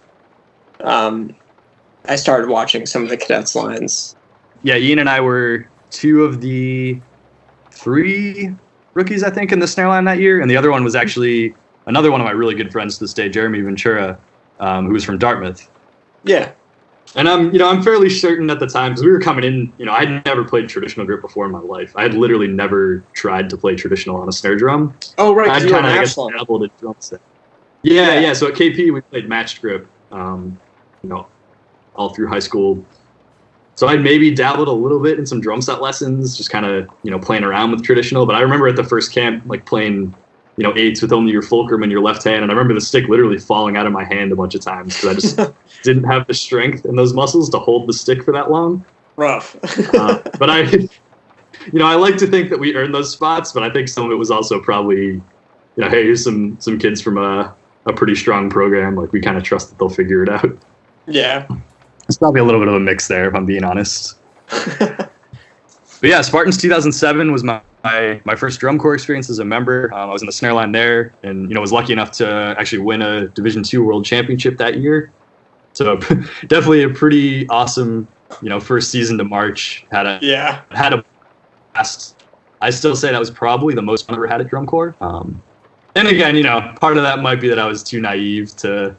I started watching some of the Cadets lines. Yeah, Ian and I were two of the 3 rookies, I think, in the snare line that year. And the other one was actually another one of my really good friends to this day, Jeremy Ventura, who was from Dartmouth. Yeah. And I'm fairly certain at the time, because we were coming in, you know, I'd never played traditional grip before in my life. I had literally never tried to play traditional on a snare drum. Oh, right. I'd kind of dabbled at drum set. Yeah. So at KP, we played matched grip, you know, all through high school. So I'd maybe dabbled a little bit in some drum set lessons, just kind of, you know, playing around with traditional. But I remember at the first camp, like playing, you know, 8s with only your fulcrum in your left hand. And I remember the stick literally falling out of my hand a bunch of times because I just didn't have the strength and those muscles to hold the stick for that long. Rough. But I, you know, I like to think that we earned those spots, but I think some of it was also probably, you know, hey, here's some kids from a pretty strong program. Like, we kind of trust that they'll figure it out. Yeah. It's probably a little bit of a mix there, if I'm being honest. But yeah, Spartans 2007 was my first drum corps experience as a member. I was in the snare line there, and, you know, was lucky enough to actually win a Division II World Championship that year. So definitely a pretty awesome, you know, first season to march. Had a blast. I still say that was probably the most fun I ever had at drum corps. And again, you know, part of that might be that I was too naive to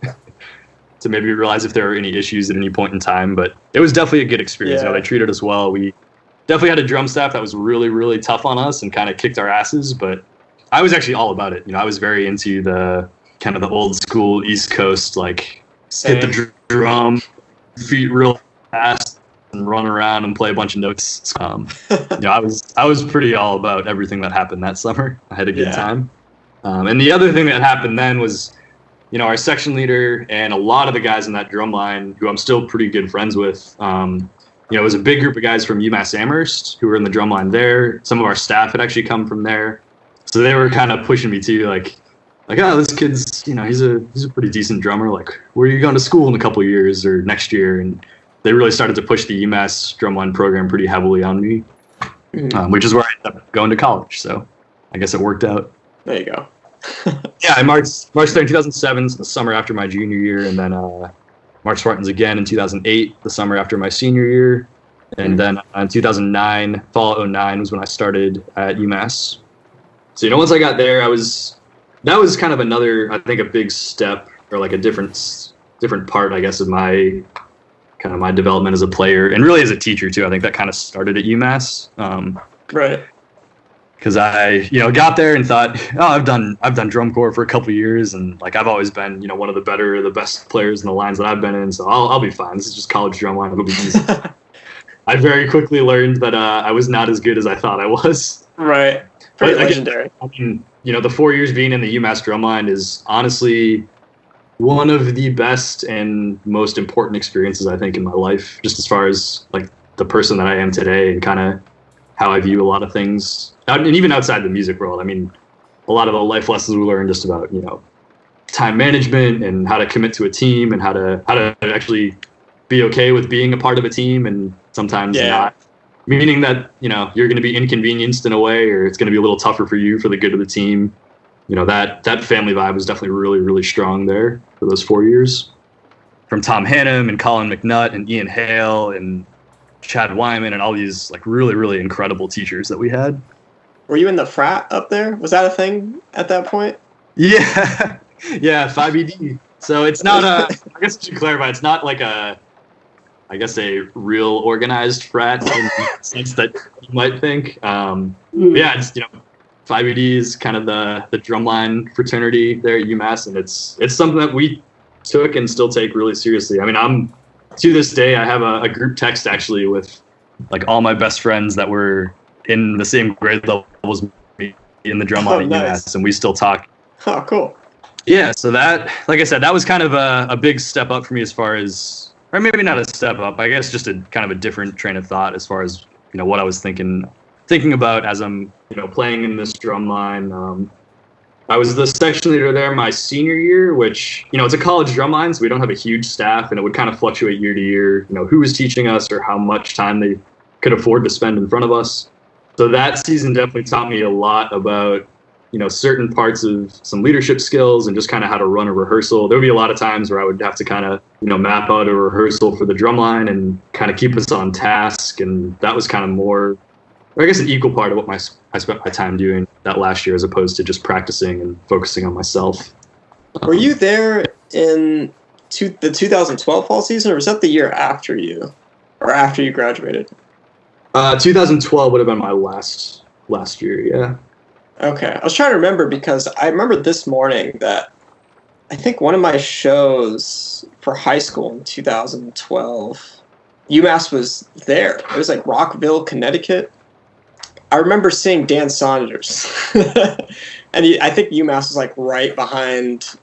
maybe realize if there were any issues at any point in time, but it was definitely a good experience. You know, they treated us well. We definitely had a drum staff that was really, really tough on us and kind of kicked our asses, but I was actually all about it. You know, I was very into the kind of the old school East Coast, like hit the drum, feet real fast, and run around and play a bunch of notes. You know, I was pretty all about everything that happened that summer. I had a good time. And the other thing that happened then was, you know, our section leader and a lot of the guys in that drum line, who I'm still pretty good friends with, you know, it was a big group of guys from UMass Amherst who were in the drum line there. Some of our staff had actually come from there. So they were kind of pushing me too, like, oh, this kid's, you know, he's a pretty decent drummer. Like, where are you going to school in a couple of years or next year? And they really started to push the UMass drumline program pretty heavily on me, which is where I ended up going to college. So I guess it worked out. There you go. Yeah, I marched there in 2007, so the summer after my junior year, and then marched Spartans again in 2008, the summer after my senior year. And then in 2009, fall 09 was when I started at UMass. So, you know, once I got there, that was kind of another, I think, a big step, or like a different part, I guess, of my development as a player, and really as a teacher too. I think that kind of started at UMass. Right. Because I, you know, got there and thought, oh, I've done drum corps for a couple of years, and like I've always been, you know, one of the best players in the lines that I've been in, so I'll be fine. This is just college drum line. It'll be easy. I very quickly learned that I was not as good as I thought I was. Right. Pretty legendary. I mean, you know, the 4 years being in the UMass drumline is honestly one of the best and most important experiences, I think, in my life, just as far as like the person that I am today and kind of how I view a lot of things. And even outside the music world. I mean, a lot of the life lessons we learned just about, time management and how to commit to a team and how to actually be okay with being a part of a team and sometimes not. Meaning that, you're going to be inconvenienced in a way, or it's going to be a little tougher for you for the good of the team. That family vibe was definitely really, really strong there for those 4 years. From Tom Hannum and Colin McNutt and Ian Hale and Chad Wyman and all these like really, really incredible teachers that we had. Were you in the frat up there? Was that a thing at that point? Yeah. Yeah, 5ED. So it's not I guess I should clarify, it's not like a real organized frat in the sense that you might think. Yeah, it's 5ED is kind of the drumline fraternity there at UMass, and it's something that we took and still take really seriously. I mean, I'm to this day I have a group text actually with like all my best friends that were in the same grade level as me in the drumline at UMass, and we still talk. Oh, cool. Yeah, so that, like I said, that was kind of a big step up for me as far as, or maybe not a step up, I guess just a kind of a different train of thought as far as, what I was thinking about as I'm, playing in this drum line. I was the section leader there my senior year, which, it's a college drum line, so we don't have a huge staff, and it would kind of fluctuate year to year, who was teaching us or how much time they could afford to spend in front of us. So that season definitely taught me a lot about, certain parts of some leadership skills and just kind of how to run a rehearsal. There would be a lot of times where I would have to kind of, map out a rehearsal for the drum line and kind of keep us on task. And that was kind of more, or I guess an equal part of what I spent my time doing that last year as opposed to just practicing and focusing on myself. Were you there in the 2012 fall season, or was that the year after you, or after you graduated? 2012 would have been my last year, yeah. Okay. I was trying to remember because I remember this morning that I think one of my shows for high school in 2012, UMass was there. It was like Rockville, Connecticut. I remember seeing Dan Saunders. And I think UMass was like right behind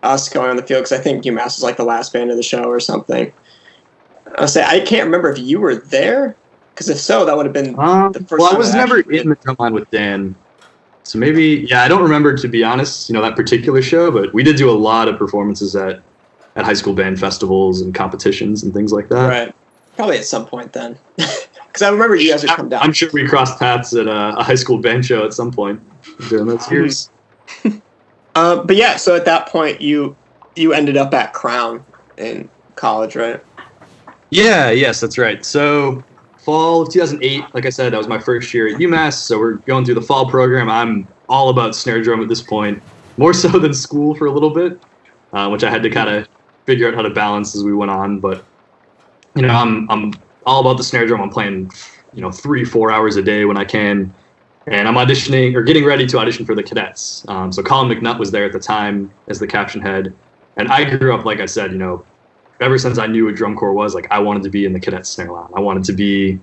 us going on the field because I think UMass was like the last band of the show or something. I can't remember if you were there, because if so, that would have been the first time. Well, I was never in the drum line with Dan. So maybe, I don't remember, to be honest, that particular show, but we did do a lot of performances at high school band festivals and competitions and things like that. Right. Probably at some point then. Because I remember you guys would come down. I'm sure we crossed paths at a high school band show at some point during those years. But yeah, so at that point, you ended up at Crown in college, right? Yeah, yes, that's right. So fall of 2008, like I said, that was my first year at UMass, so we're going through the fall program. I'm all about snare drum at this point, more so than school for a little bit, which I had to kind of figure out how to balance as we went on. But, I'm all about the snare drum. I'm playing, 3-4 hours a day when I can, and I'm auditioning or getting ready to audition for the cadets. So Colin McNutt was there at the time as the caption head, and I grew up, like I said, ever since I knew what drum corps was, like I wanted to be in the cadet snare line. I wanted to be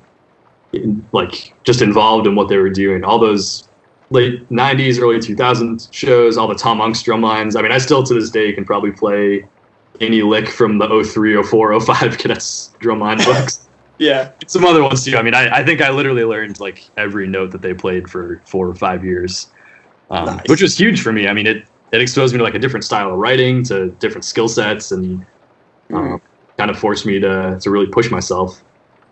just involved in what they were doing. All those late 90s, early 2000s shows, all the Tom Hunks drum lines. I mean, I still to this day can probably play any lick from the 03, 04, 05 cadets drum line books. Yeah. Some other ones too. I mean, I think I literally learned like every note that they played for 4 or 5 years, Nice. Which was huge for me. I mean, it exposed me to like a different style of writing, to different skill sets, and kind of forced me to really push myself.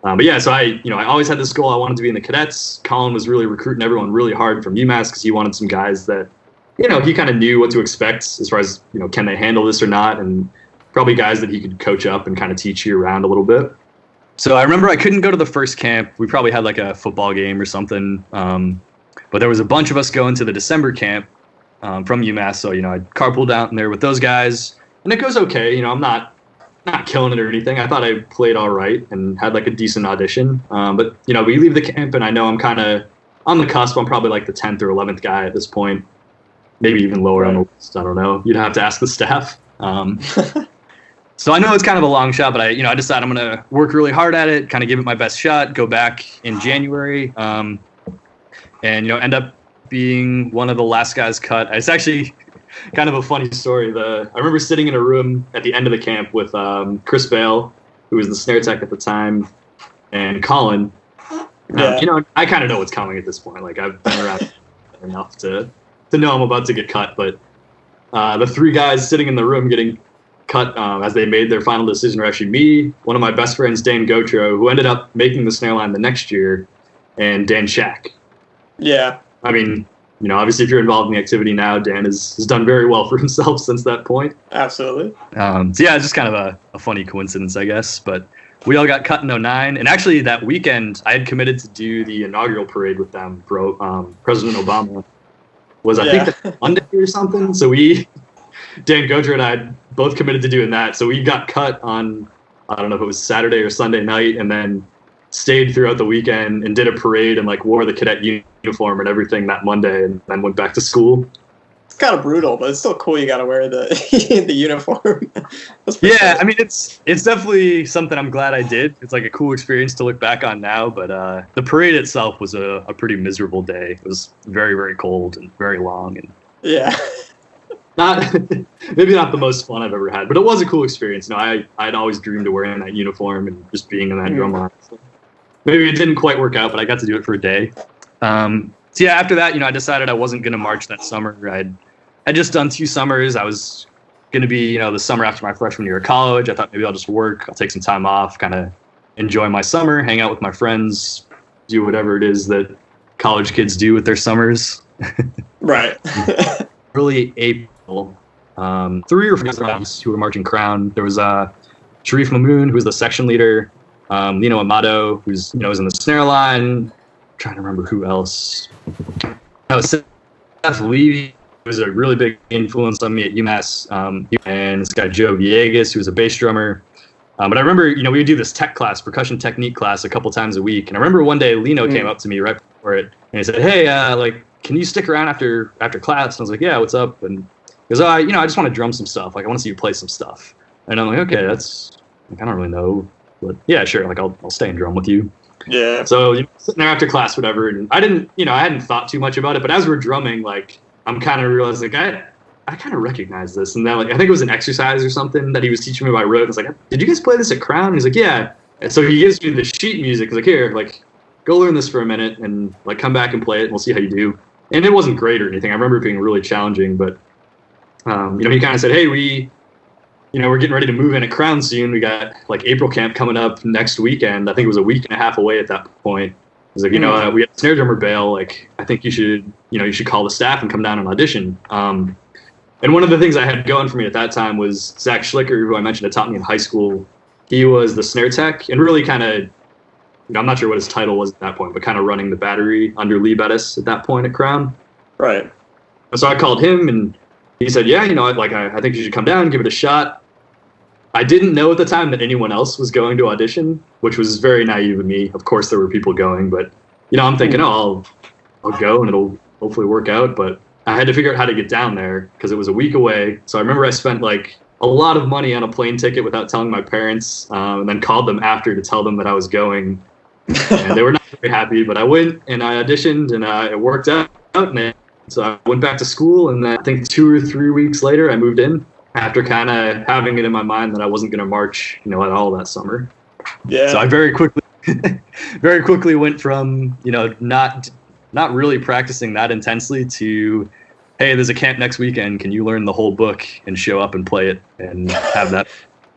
But yeah, so I always had this goal. I wanted to be in the cadets. Colin was really recruiting everyone really hard from UMass because he wanted some guys that, he kind of knew what to expect as far as, can they handle this or not, and probably guys that he could coach up and kind of teach you around a little bit. So I remember I couldn't go to the first camp. We probably had like a football game or something. But there was a bunch of us going to the December camp from UMass. So, I carpooled out in there with those guys, and it goes okay. I'm not killing it or anything. I thought I played all right and had like a decent audition. But, we leave the camp, and I know I'm kind of on the cusp. I'm probably like the 10th or 11th guy at this point, maybe even lower on the list. I don't know. You'd have to ask the staff. So I know it's kind of a long shot, but I decided I'm going to work really hard at it, kind of give it my best shot, go back in January, and, end up being one of the last guys cut. It's actually kind of a funny story. I remember sitting in a room at the end of the camp with Chris Bale, who was the snare tech at the time, and Colin. Yeah. I kind of know what's coming at this point. Like, I've been around enough to to know I'm about to get cut, but the three guys sitting in the room getting cut as they made their final decision were actually me, one of my best friends, Dan Gotro, who ended up making the Snail line the next year, and Dan Shack. Yeah. I mean, obviously if you're involved in the activity now, Dan has done very well for himself since that point. Absolutely. So yeah, it's just kind of a funny coincidence, I guess. But we all got cut in 2009. And actually that weekend, I had committed to do the inaugural parade with them for President Obama. I think that Monday or something. So Dan Gotro and I both committed to doing that. So we got cut on, I don't know if it was Saturday or Sunday night, and then stayed throughout the weekend and did a parade and wore the cadet uniform and everything that Monday, and then went back to school. It's kind of brutal, but it's still cool. You got to wear the the uniform. Yeah, I mean it's definitely something I'm glad I did. It's like a cool experience to look back on now. But the parade itself was a pretty miserable day. It was very, very cold and very long, and maybe not the most fun I've ever had, but it was a cool experience. I'd always dreamed of wearing that uniform and just being in that drum line. So maybe it didn't quite work out, but I got to do it for a day. So yeah, after that, I decided I wasn't going to march that summer. I'd just done 2 summers. I was going to be, the summer after my freshman year of college. I thought maybe I'll just work. I'll take some time off, kind of enjoy my summer, hang out with my friends, do whatever it is that college kids do with their summers. Right. Early April, 3 or 4 guys who were marching Crown. There was Sharif Mamoon, who was the section leader, Nino Amato, who's was in the snare line. I'm trying to remember who else. Seth Levy was a really big influence on me at UMass, and this guy Joe Villegas, who was a bass drummer. But I remember, we would do this tech class, percussion technique class, a couple times a week. And I remember one day Lino came up to me right before it, and he said, "Hey, can you stick around after class?" And I was like, "Yeah, what's up?" And he goes, I just want to drum some stuff. I want to see you play some stuff. And I'm like, "Okay, I don't really know, but yeah, sure. I'll stay and drum with you." Yeah. So sitting there after class, whatever, and I hadn't thought too much about it. But as we're drumming, I'm kind of realizing I kind of recognize this. And then I think it was an exercise or something that he was teaching me by rote. I was like, "Did you guys play this at Crown?" And he's like, "Yeah." And so he gives me the sheet music. He's like, "Here, go learn this for a minute and come back and play it, and we'll see how you do." And it wasn't great or anything. I remember it being really challenging, but he kind of said, "Hey, we're getting ready to move in at Crown soon. We got April camp coming up next weekend." I think it was a week and a half away at that point. He's like, we have a snare drummer bail. I think you should call the staff and come down and audition. And one of the things I had going for me at that time was Zach Schlicker, who I mentioned had taught me in high school. He was the snare tech and really kind of, I'm not sure what his title was at that point, but kind of running the battery under Lee Bettis at that point at Crown. Right. So I called him, and he said, "Yeah, I think you should come down and give it a shot." I didn't know at the time that anyone else was going to audition, which was very naive of me. Of course, there were people going, but I'm thinking, I'll go and it'll hopefully work out. But I had to figure out how to get down there because it was a week away. So I remember I spent a lot of money on a plane ticket without telling my parents, and then called them after to tell them that I was going. And they were not very happy, but I went and I auditioned, and it worked out. And so I went back to school, and then I think 2 or 3 weeks later, I moved in after kind of having it in my mind that I wasn't going to march, at all that summer. Yeah. So I very quickly went from, not really practicing that intensely to, "Hey, there's a camp next weekend. Can you learn the whole book and show up and play it and have that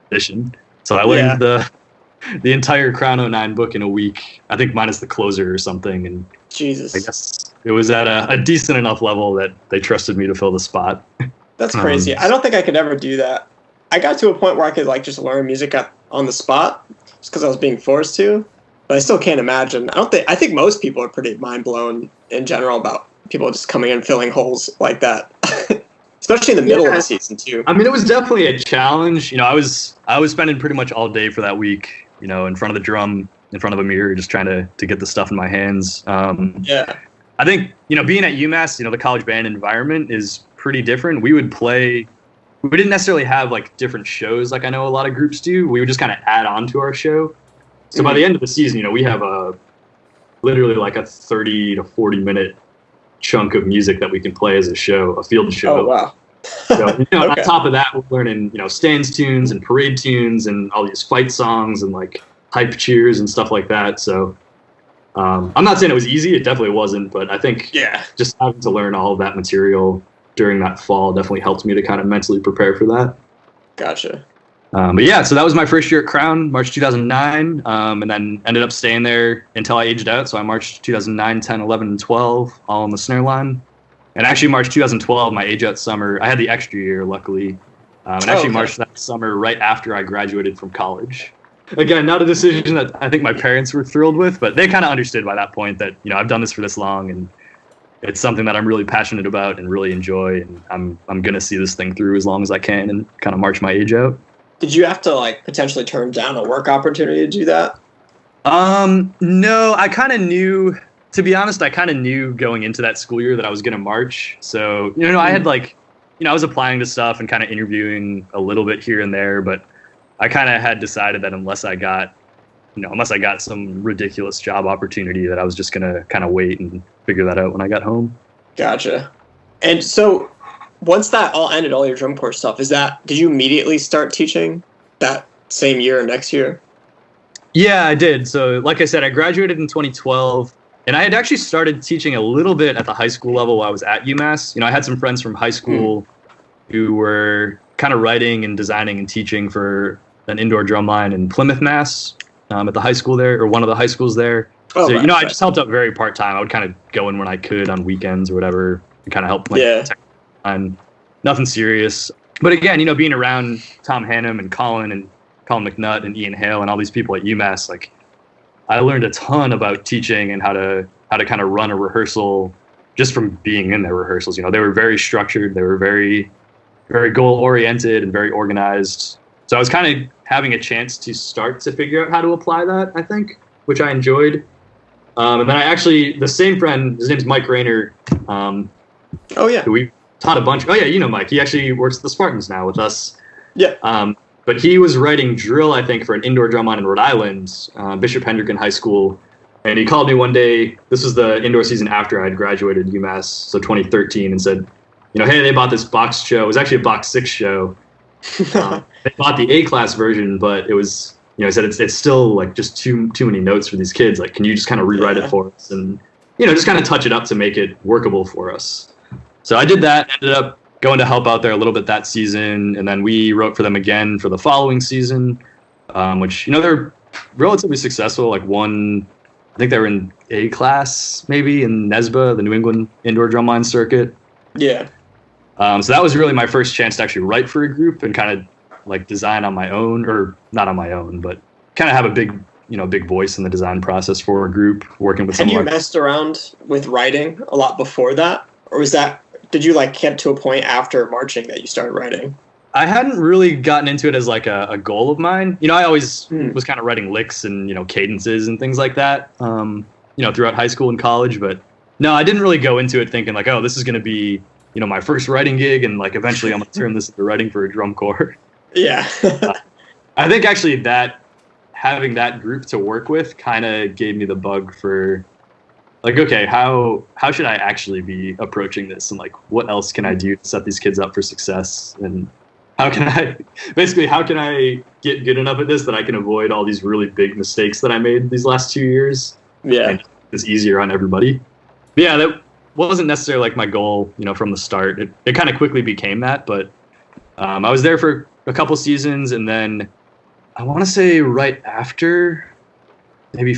audition?" So I learned the entire Crown 09 book in a week, I think minus the closer or something. And Jesus. I guess it was at a decent enough level that they trusted me to fill the spot. That's crazy. I don't think I could ever do that. I got to a point where I could just learn music on the spot just because I was being forced to, but I still can't imagine. I think most people are pretty mind blown in general about people just coming in and filling holes like that. Especially in the middle of the season too. I mean, it was definitely a challenge. I was spending pretty much all day for that week, in front of the drum, in front of a mirror, just trying to get the stuff in my hands. I think, being at UMass, the college band environment is pretty different. We didn't necessarily have different shows like I know a lot of groups do. We would just kind of add on to our show. So by the end of the season, we have literally a 30 to 40 minute chunk of music that we can play as a show, a field show. Oh, wow. So, on top of that, we're learning, stands tunes and parade tunes and all these fight songs and hype cheers and stuff like that. So I'm not saying it was easy. It definitely wasn't, but I think just having to learn all of that material during that fall definitely helped me to kind of mentally prepare for that. Gotcha. But yeah, so that was my first year at Crown, March 2009, and then ended up staying there until I aged out. So I marched 2009, 10, 11, and 12, all on the snare line. And actually March 2012, my age out summer, I had the extra year, luckily, and actually marched that summer right after I graduated from college. Again, not a decision that I think my parents were thrilled with, but they kind of understood by that point that, I've done this for this long, and it's something that I'm really passionate about and really enjoy, and I'm going to see this thing through as long as I can and kind of march my age out. Did you have to potentially turn down a work opportunity to do that? No, I kind of knew, to be honest, going into that school year that I was going to march. So, I had I was applying to stuff and kind of interviewing a little bit here and there, but I kind of had decided that unless I got some ridiculous job opportunity, that I was just going to kind of wait and figure that out when I got home. Gotcha. And so once that all ended, all your drum corps stuff, did you immediately start teaching that same year or next year? Yeah, I did. So like I said, I graduated in 2012, and I had actually started teaching a little bit at the high school level while I was at UMass. I had some friends from high school who were kind of writing and designing and teaching for an indoor drum line in Plymouth, Mass, at the high school there, or one of the high schools there. Oh, so, right, I just helped out very part-time. I would kind of go in when I could on weekends or whatever and kind of help on nothing serious. But again, being around Tom Hannum and Colin McNutt and Ian Hale and all these people at UMass, I learned a ton about teaching and how to kind of run a rehearsal just from being in their rehearsals. They were very structured. They were very, very goal-oriented and very organized. So I was kind of having a chance to start to figure out how to apply that, I think, which I enjoyed. And then the same friend, his name's Mike Rayner. Who we taught a bunch. Oh yeah, Mike. He actually works at the Spartans now with us. Yeah. But he was writing drill, I think, for an indoor drum line in Rhode Island, Bishop Hendricken High School. And he called me one day, this was the indoor season after I had graduated UMass, so 2013, and said, hey, they bought this box show. It was actually a box 6 show. They bought the A-class version, but it was, he said it's still just too many notes for these kids. Can you just kind of rewrite it for us and, just kind of touch it up to make it workable for us. So I did that, ended up going to help out there a little bit that season, and then we wrote for them again for the following season, which, they're relatively successful. I think they were in A class, maybe, in NESBA, the New England Indoor Drumline Circuit. Yeah. So that was really my first chance to actually write for a group and kind of design on my own, or not on my own, but kind of have a big voice in the design process for a group, working with someone. Had you messed around with writing a lot before that? Or did you get to a point after marching that you started writing? I hadn't really gotten into it as a goal of mine. I always was kind of writing licks and, cadences and things like that, throughout high school and college. But no, I didn't really go into it thinking oh, this is going to be, my first writing gig. And eventually I'm going to turn this into writing for a drum corps. Yeah. I think actually having that group to work with kind of gave me the bug for okay, how should I actually be approaching this? And what else can I do to set these kids up for success? And how can I get good enough at this that I can avoid all these really big mistakes that I made these last 2 years? Yeah. And it's easier on everybody. But yeah, that wasn't necessarily my goal, from the start. It kind of quickly became that, but I was there for a couple seasons, and then I want to say right after, maybe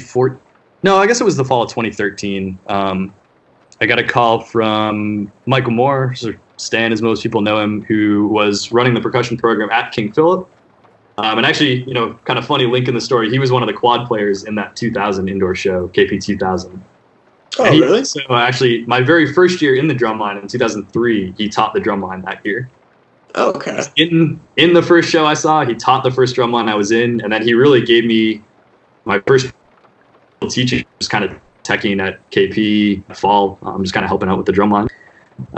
I guess it was the fall of 2013. I got a call from Michael Moore, so Stan, as most people know him, who was running the percussion program at King Philip. And actually, kind of funny link in the story, he was one of the quad players in that 2000 indoor show, KP 2000. Oh, really? So actually, my very first year in the drumline in 2003, he taught the drumline that year. Oh, okay. In the first show I saw, he taught the first drumline I was in, and then he really gave me my first teaching, just kind of teching at KP fall. I'm just kind of helping out with the drumline.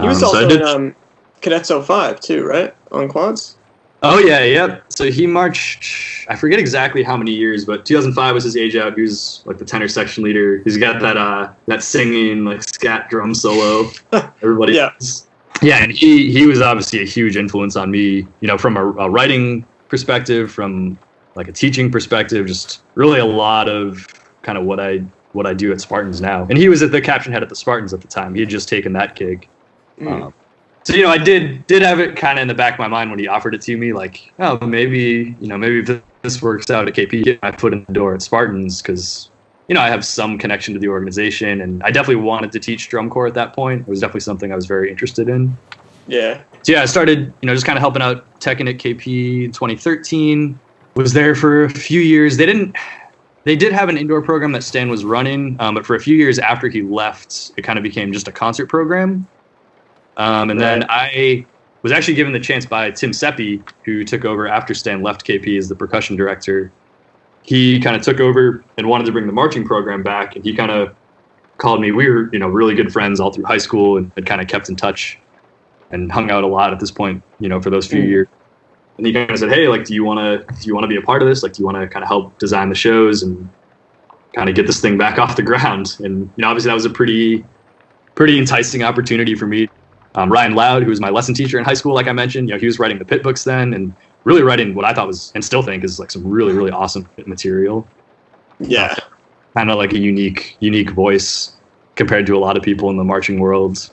He was also in Cadets 05 too, right? On quads? Oh, yeah, yep. So he marched, I forget exactly how many years, but 2005 was his age out. He was the tenor section leader. He's got that singing, scat drum solo. Everybody does. Yeah, and he was obviously a huge influence on me, from a writing perspective, from a teaching perspective, just really a lot of kind of what I what I do at Spartans now. And he was at the caption head at the Spartans at the time. He had just taken that gig. So, you know, I did have it kind of in the back of my mind when he offered it to me, like, oh, maybe if this works out at KP, get my foot in the door at Spartans, because, you know, I have some connection to the organization, and I definitely wanted to teach drum corps at that point. It was definitely something I was very interested in. Yeah. So, yeah, I started, you know, just kind of helping out teching at KP in 2013. Was there for a few years. They did have an indoor program that Stan was running, but for a few years after he left, it kind of became just a concert program. And then I was actually given the chance by Tim Seppi, who took over after Stan left KP as the percussion director. He kind of took over and wanted to bring the marching program back, and he kind of called me. We were, you know, really good friends all through high school, and had kind of kept in touch and hung out a lot at this point, you know, for those few years. And he kind of said, hey, like, do you want to be a part of this? Like, do you want to kind of help design the shows and kind of get this thing back off the ground? And, you know, obviously that was a pretty enticing opportunity for me. Ryan Loud, who was my lesson teacher in high school, like I mentioned, you know, he was writing the pit books then, and really writing what I thought was, and still think is, like, some really, really awesome pit material. Yeah. Kind of like a unique voice compared to a lot of people in the marching world.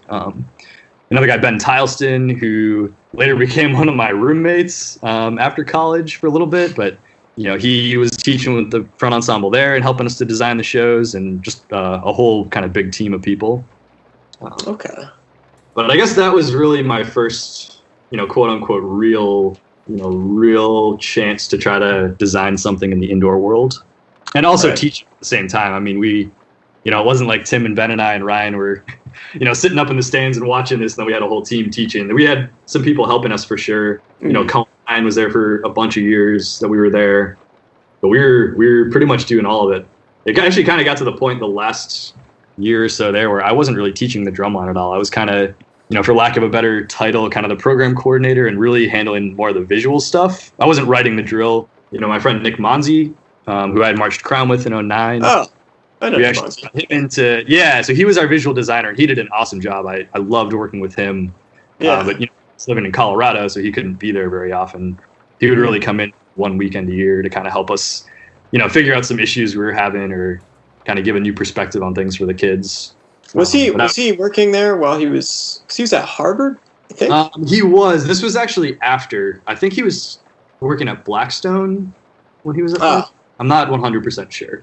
Another guy, Ben Tileston, who later became one of my roommates after college for a little bit, but, you know, he was teaching with the front ensemble there and helping us to design the shows, and just a whole kind of big team of people. Okay. But I guess that was really my first, you know, quote unquote, real chance to try to design something in the indoor world, and also teach at the same time. I mean, we, you know, it wasn't like Tim and Ben and I and Ryan were, you know, sitting up in the stands and watching this, and then we had a whole team teaching. We had some people helping us for sure. You know, Colin was there for a bunch of years that we were there, but we were pretty much doing all of it. It actually kind of got to the point the last year or so there where I wasn't really teaching the drumline at all. I was kind of, you know, for lack of a better title, kind of the program coordinator and really handling more of the visual stuff. I wasn't writing the drill. You know, my friend Nick Monzi, who I had marched Crown with in 2009. Oh, I know we Nick actually Monzi. got him into, so he was our visual designer. He did an awesome job. I loved working with him. Yeah. But, you know, he's living in Colorado, so he couldn't be there very often. He would really come in one weekend a year to kind of help us, you know, figure out some issues we were having, or kind of give a new perspective on things for the kids. Was he working there while he was? Because he was at Harvard, I think. He was. This was actually after. I think he was working at Blackstone when he was at Harvard. I'm not 100% sure.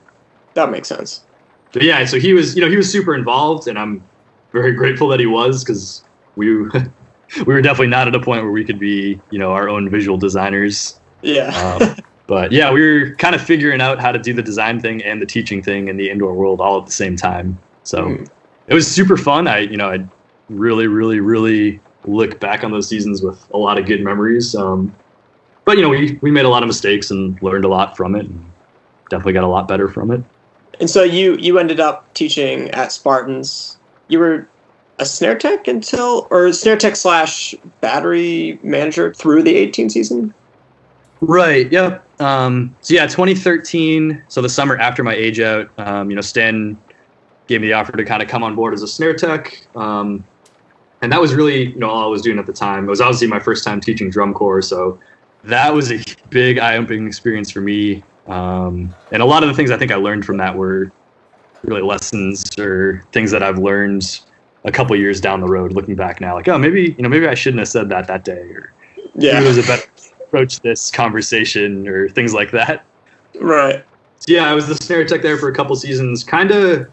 That makes sense. But yeah, so he was, you know, he was super involved, and I'm very grateful that he was, because we were definitely not at a point where we could be, you know, our own visual designers. Yeah. But yeah, we were kind of figuring out how to do the design thing and the teaching thing in the indoor world all at the same time. So it was super fun. I really, really, really look back on those seasons with a lot of good memories. But, you know, we made a lot of mistakes and learned a lot from it, and definitely got a lot better from it. And so you ended up teaching at Spartans. You were a snare tech snare tech / battery manager through the 18 season? Right. Yep. So yeah, 2013. So the summer after my age out, you know, Stan gave me the offer to kind of come on board as a snare tech. And that was really, you know, all I was doing at the time. It was obviously my first time teaching drum corps, so that was a big eye-opening experience for me. And a lot of the things I think I learned from that were really lessons or things that I've learned a couple years down the road, looking back now, like, oh, maybe I shouldn't have said that day, or maybe it was a better approach this conversation, or things like that. Right. So yeah, I was the snare tech there for a couple seasons. Kind of,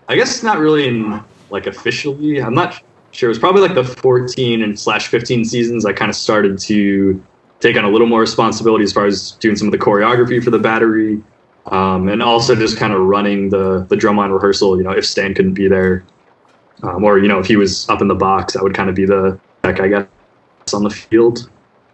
I guess not really in, like, officially. I'm not sure. It was probably like the 14 and /15 seasons I kind of started to take on a little more responsibility as far as doing some of the choreography for the battery, and also just kind of running the drumline rehearsal. You know, if Stan couldn't be there, or, you know, if he was up in the box, I would kind of be the tech, I guess, on the field.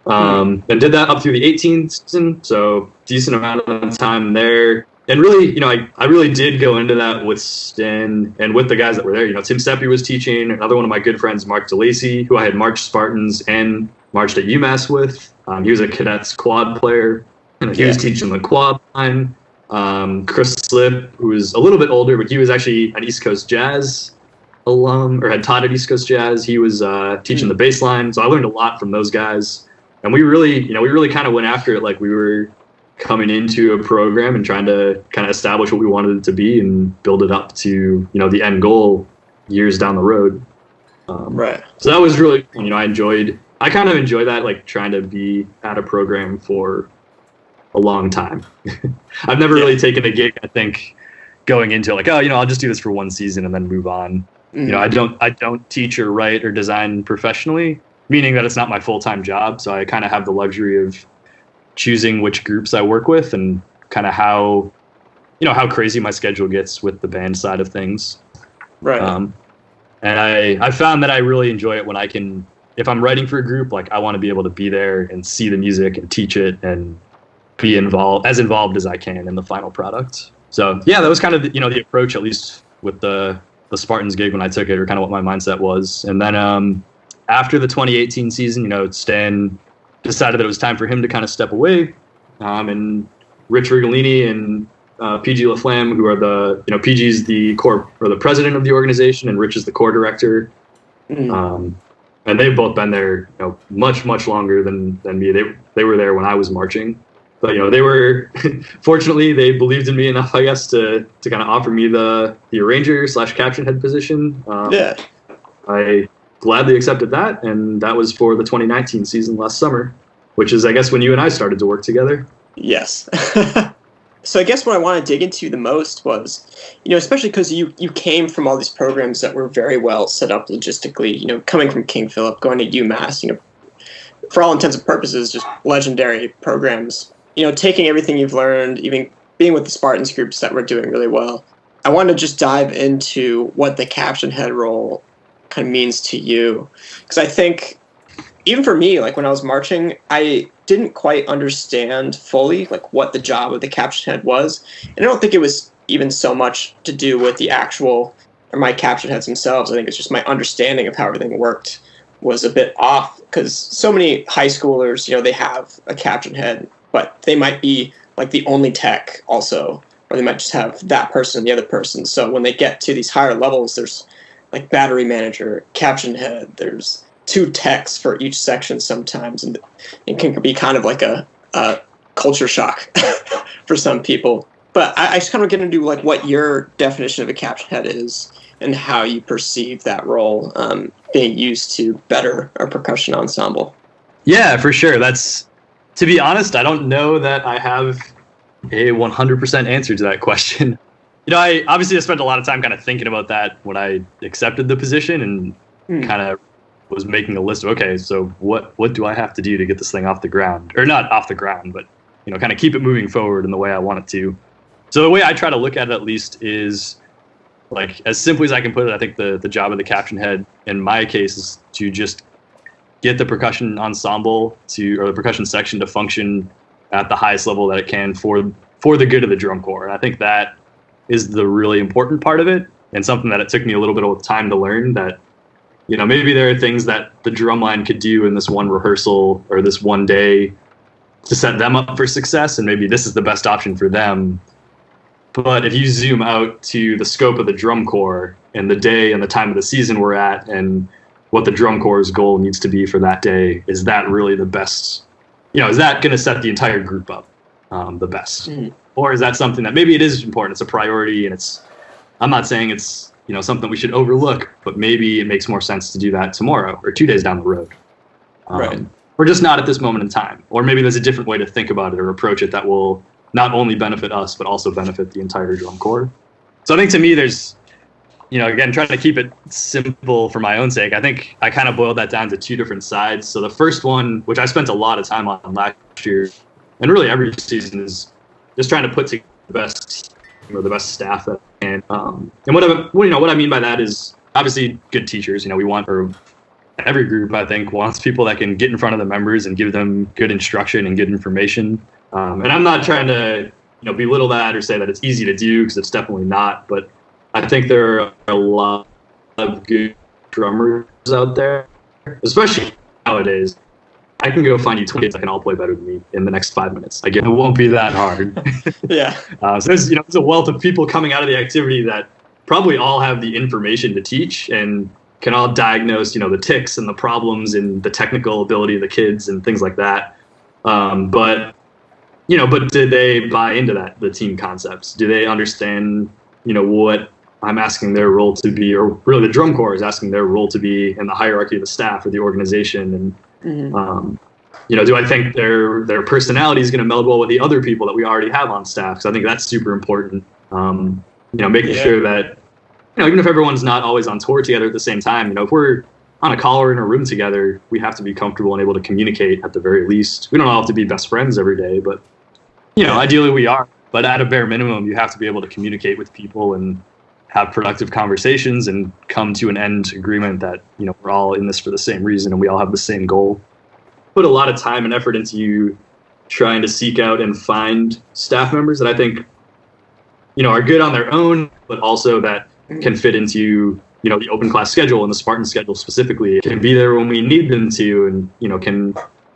And did that up through the 18th season, so decent amount of time there. And really, you know, I really did go into that with Stan and with the guys that were there. You know, Tim Seppi was teaching. Another one of my good friends, Mark DeLacy, who I had marched Spartans and marched at UMass with. He was a cadets quad player, and he was teaching the quad line. Chris Slip, who was a little bit older, but he was actually an East Coast Jazz alum, or had taught at East Coast Jazz. He was teaching the bass line, so I learned a lot from those guys. And we really kind of went after it like we were coming into a program and trying to kind of establish what we wanted it to be and build it up to, the end goal years down the road. Right. So that was really, I kind of enjoy that, like trying to be at a program for a long time. I've never really taken a gig, I think, going into like, I'll just do this for one season and then move on. Mm-hmm. I don't teach or write or design professionally, meaning that it's not my full-time job. So I kind of have the luxury of choosing which groups I work with and kind of how crazy my schedule gets with the band side of things. Right. And I found that I really enjoy it when I can, if I'm writing for a group, like I want to be able to be there and see the music and teach it and be involved as I can in the final product. So yeah, that was kind of the approach, at least with the Spartans gig when I took it, or kind of what my mindset was. And then after the 2018 season, Stan decided that it was time for him to kind of step away. And Rich Rigolini and PG LaFlamme, who are PG's the core or the president of the organization, and Rich is the core director. Mm. And they've both been there, much, much longer than me. They were there when I was marching. But, they were, fortunately, they believed in me enough, I guess, to kind of offer me the arranger / caption head position. Yeah. I gladly accepted that, and that was for the 2019 season last summer, which is, I guess, when you and I started to work together. Yes. So I guess what I want to dig into the most was, especially because you came from all these programs that were very well set up logistically, coming from King Philip, going to UMass, for all intents and purposes, just legendary programs. Taking everything you've learned, even being with the Spartans groups that were doing really well. I wanted to just dive into what the caption head role kind of means to you. Because I think, even for me, like when I was marching, I didn't quite understand fully like what the job of the caption head was. And I don't think it was even so much to do with the actual, or my caption heads themselves. I think it's just my understanding of how everything worked was a bit off, because so many high schoolers, they have a caption head, but they might be like the only tech also, or they might just have that person and the other person. So when they get to these higher levels, there's like battery manager, caption head, there's 2 techs for each section sometimes, and it can be kind of like a culture shock for some people. But I just kind of get into like what your definition of a caption head is and how you perceive that role being used to better a percussion ensemble. Yeah, for sure. To be honest, I don't know that I have a 100% answer to that question. I obviously spent a lot of time kind of thinking about that when I accepted the position, and kind of was making a list of, okay, so what do I have to do to get this thing off the ground? Or not off the ground, but kind of keep it moving forward in the way I want it to. So the way I try to look at it, at least, is like as simply as I can put it. I think the job of the caption head in my case is to just get the percussion ensemble or the percussion section to function at the highest level that it can for the good of the drum corps. And I think that is the really important part of it, and something that it took me a little bit of time to learn, that maybe there are things that the drum line could do in this one rehearsal or this one day to set them up for success, and maybe this is the best option for them. But if you zoom out to the scope of the drum corps and the day and the time of the season we're at, and what the drum corps' goal needs to be for that day, is that really the best? Is that going to set the entire group up the best? Mm-hmm. Or is that something that maybe it is important, it's a priority, and I'm not saying it's something we should overlook, but maybe it makes more sense to do that tomorrow or 2 days down the road. Right. Or just not at this moment in time. Or maybe there's a different way to think about it or approach it that will not only benefit us, but also benefit the entire drum corps. So I think to me, there's, again, trying to keep it simple for my own sake, I think I kind of boiled that down to 2 different sides. So the first one, which I spent a lot of time on last year, and really every season, is just trying to put together the best staff that I can. And what I mean by that is obviously good teachers. We want, or every group, I think, wants people that can get in front of the members and give them good instruction and good information. And I'm not trying to, belittle that or say that it's easy to do, because it's definitely not. But I think there are a lot of good drummers out there, especially nowadays. I can go find you 20 kids that can all play better than me in the next 5 minutes. Again, it won't be that hard. Yeah. So there's a wealth of people coming out of the activity that probably all have the information to teach and can all diagnose, the tics and the problems and the technical ability of the kids and things like that. But but did they buy into that, the team concepts? Do they understand, what I'm asking their role to be, or really the drum corps is asking their role to be in the hierarchy of the staff or the organization? And, do I think their personality is going to meld well with the other people that we already have on staff? Because I think that's super important. Making sure that, even if everyone's not always on tour together at the same time, if we're on a call or in a room together, we have to be comfortable and able to communicate at the very least. We don't all have to be best friends every day, but, ideally we are. But at a bare minimum, you have to be able to communicate with people and have productive conversations and come to an end agreement that, we're all in this for the same reason and we all have the same goal. Put a lot of time and effort into you trying to seek out and find staff members that I think, are good on their own, but also that can fit into, the open class schedule and the Spartan schedule specifically, can be there when we need them to, and,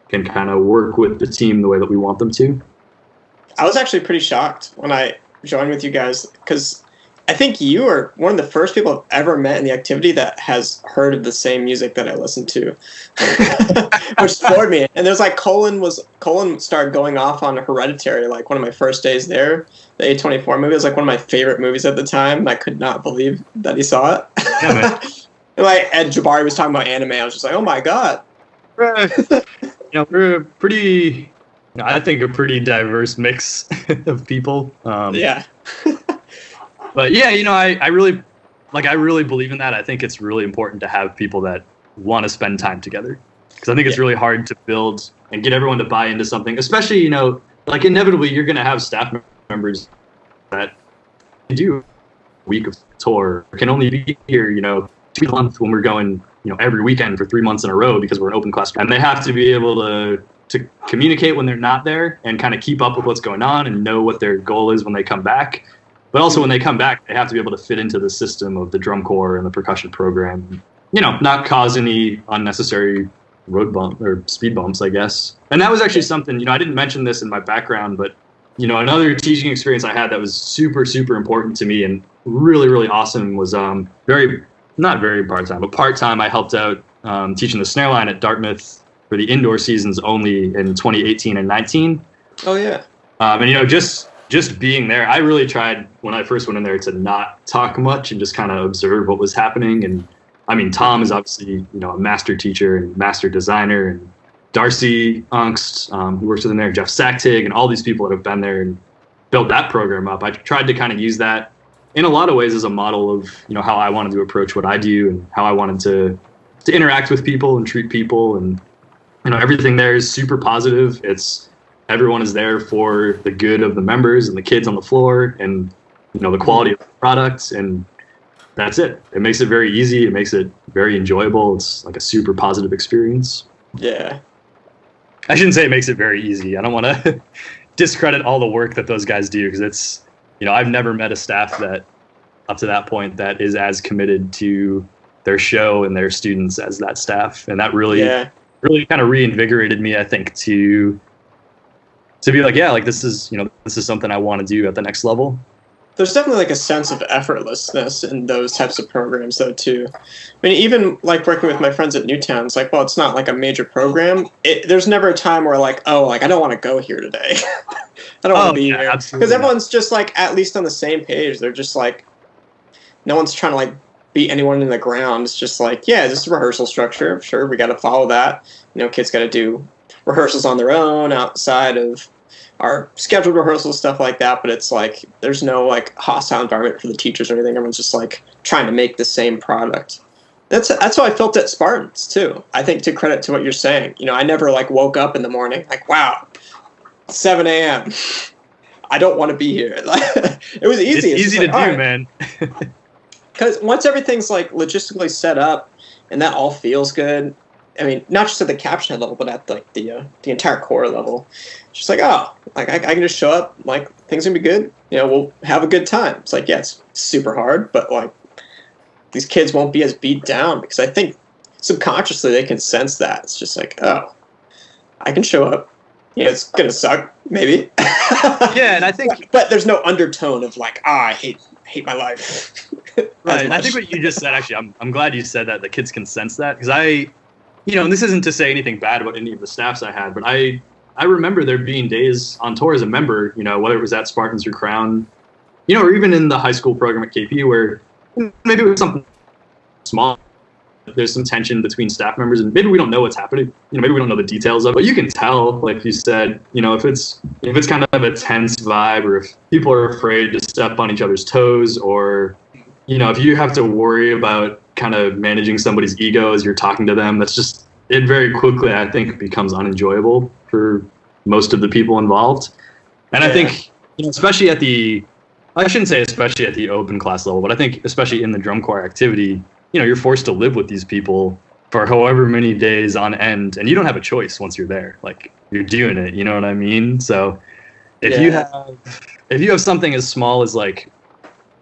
can kind of work with the team the way that we want them to. I was actually pretty shocked when I joined with you guys, because I think you are one of the first people I've ever met in the activity that has heard of the same music that I listened to, which floored me. And there's like Colin started going off on Hereditary, like one of my first days there. The A24 movie was like one of my favorite movies at the time. I could not believe that he saw it. Yeah, and like Ed Jabari was talking about anime. I was just like, oh my God. We're a pretty, I think a pretty diverse mix of people. Yeah. But yeah, I really believe in that. I think it's really important to have people that want to spend time together, because I think it's really hard to build and get everyone to buy into something, especially, inevitably you're going to have staff members that do a week of tour, can only be here, 2 months when we're going, every weekend for 3 months in a row because we're an open class. And they have to be able to communicate when they're not there and kind of keep up with what's going on and know what their goal is when they come back. But also when they come back, they have to be able to fit into the system of the drum corps and the percussion program, not cause any unnecessary road bump or speed bumps, I guess. And that was actually something, I didn't mention this in my background, but, another teaching experience I had that was super, super important to me and really, really awesome was not very part-time, but part-time. I helped out teaching the snare line at Dartmouth for the indoor seasons only in 2018 and 19. Oh, yeah. And, just being there, I really tried when I first went in there to not talk much and just kind of observe what was happening. And I mean, Tom is obviously, a master teacher and master designer, and Darcy Ungst, who works with there, Jeff Sacktig, and all these people that have been there and built that program up. I tried to kind of use that in a lot of ways as a model of, how I wanted to approach what I do and how I wanted to interact with people and treat people. And, everything there is super positive. Everyone is there for the good of the members and the kids on the floor and, the quality of the products. And that's it. It makes it very easy. It makes it very enjoyable. It's like a super positive experience. Yeah. I shouldn't say it makes it very easy. I don't want to discredit all the work that those guys do, because it's, I've never met a staff that up to that point that is as committed to their show and their students as that staff. And that really kind of reinvigorated me, I think, to be like, this is something I want to do at the next level. There's definitely like a sense of effortlessness in those types of programs, though, too. I mean, even like working with my friends at Newtown, it's like, well, it's not like a major program. There's never a time where I don't want to go here today. I don't want to be here. Because everyone's just like at least on the same page. They're just like, no one's trying to like beat anyone in the ground. It's just like, yeah, this is rehearsal structure. Sure, we got to follow that. Kids got to do rehearsals on their own outside of our scheduled rehearsals, stuff like that, but it's like there's no like hostile environment for the teachers or anything. Everyone's just like trying to make the same product. That's how I felt at Spartans too. I think, to credit to what you're saying, I never like woke up in the morning like, wow, 7 a.m. I don't want to be here. It was easy. It's easy to do, man. Because once everything's like logistically set up and that all feels good, I mean, not just at the caption level, but at like the entire core level. It's just like, I can just show up, like things gonna be good. We'll have a good time. It's like, yeah, it's super hard, but like these kids won't be as beat down, because I think subconsciously they can sense that. It's just like, I can show up. It's gonna suck, maybe. Yeah, and I think, but there's no undertone of like, I hate my life. Right, and I think what you just said, actually, I'm glad you said that. The kids can sense that, because and this isn't to say anything bad about any of the staffs I had, but I I remember there being days on tour as a member, whether it was at Spartans or Crown, or even in the high school program at KP, where maybe it was something small. There's some tension between staff members, and maybe we don't know what's happening. Maybe we don't know the details of it, but you can tell, like you said, if it's kind of a tense vibe, or if people are afraid to step on each other's toes, or if you have to worry about kind of managing somebody's ego as you're talking to them, it very quickly, I think, becomes unenjoyable for most of the people involved. And I think, especially I shouldn't say especially at the open class level, but I think especially in the drum corps activity, you're forced to live with these people for however many days on end, and you don't have a choice once you're there. Like, you're doing it, you know what I mean? So if you have something as small as like,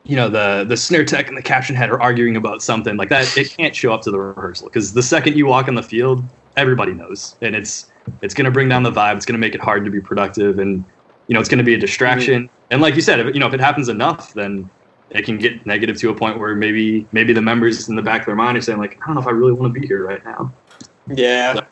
the snare tech and the caption head are arguing about something like that, it can't show up to the rehearsal, because the second you walk on the field, everybody knows, and it's going to bring down the vibe. It's going to make it hard to be productive, and it's going to be a distraction. Mm-hmm. And like you said, if it happens enough, then it can get negative to a point where maybe the members in the back of their mind are saying, like, I don't know if I really want to be here right now. Yeah.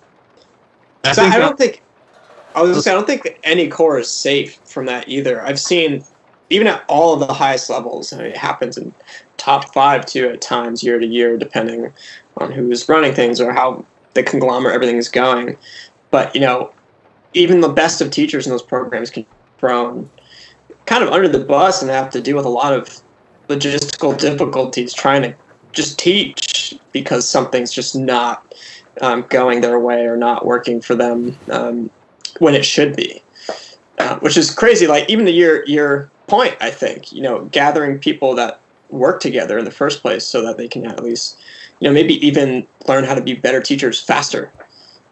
So I don't think any corps is safe from that either. I've seen, even at all of the highest levels, it happens in top 5 too at times, year to year, depending on who's running things or how the conglomerate everything is going. But even the best of teachers in those programs can be thrown kind of under the bus and have to deal with a lot of logistical difficulties trying to just teach because something's just not going their way or not working for them when it should be, which is crazy. Like, even your point, I think, gathering people that work together in the first place so that they can at least, maybe even learn how to be better teachers faster,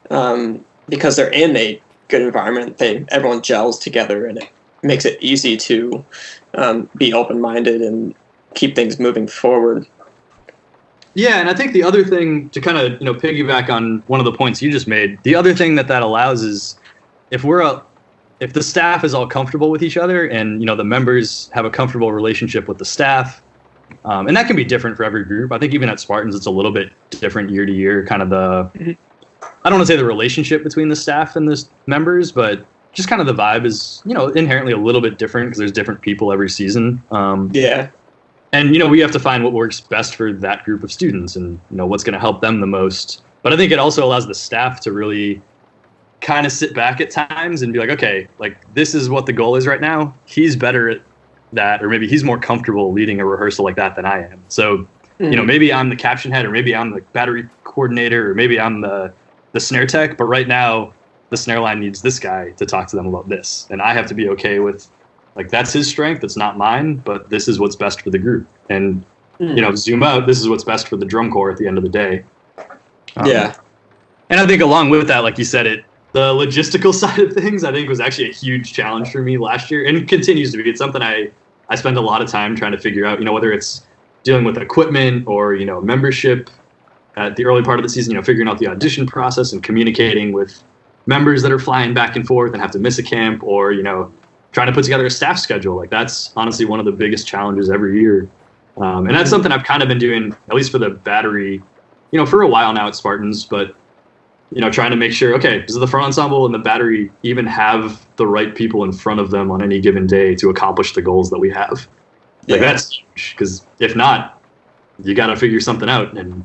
because they're in a good environment. Everyone gels together, and it makes it easy to be open-minded and keep things moving forward. Yeah, and I think the other thing to kind of piggyback on one of the points you just made, the other thing that allows is if the staff is all comfortable with each other, and the members have a comfortable relationship with the staff, and that can be different for every group. I think even at Spartans it's a little bit different year to year, kind of I don't want to say the relationship between the staff and the members, but just kind of the vibe is inherently a little bit different because there's different people every season. And we have to find what works best for that group of students, and what's going to help them the most. But I think it also allows the staff to really kind of sit back at times and be like, okay, like, this is what the goal is right now. He's better at that, or maybe he's more comfortable leading a rehearsal like that than I am. So, maybe I'm the caption head, or maybe I'm the battery coordinator, or maybe I'm the snare tech. But right now, the snare line needs this guy to talk to them about this, and I have to be okay with, like, that's his strength, it's not mine, but this is what's best for the group. And zoom out, this is what's best for the drum corps at the end of the day. And I think along with that, like you said, the logistical side of things, I think, was actually a huge challenge for me last year, and it continues to be. It's something I spend a lot of time trying to figure out, whether it's dealing with equipment or, membership at the early part of the season, figuring out the audition process and communicating with members that are flying back and forth and have to miss a camp, or, trying to put together a staff schedule. Like, that's honestly one of the biggest challenges every year. And that's something I've kind of been doing, at least for the battery, for a while now at Spartans, but, trying to make sure, okay, does the front ensemble and the battery even have the right people in front of them on any given day to accomplish the goals that we have? Like, that's huge, because if not, you got to figure something out. And,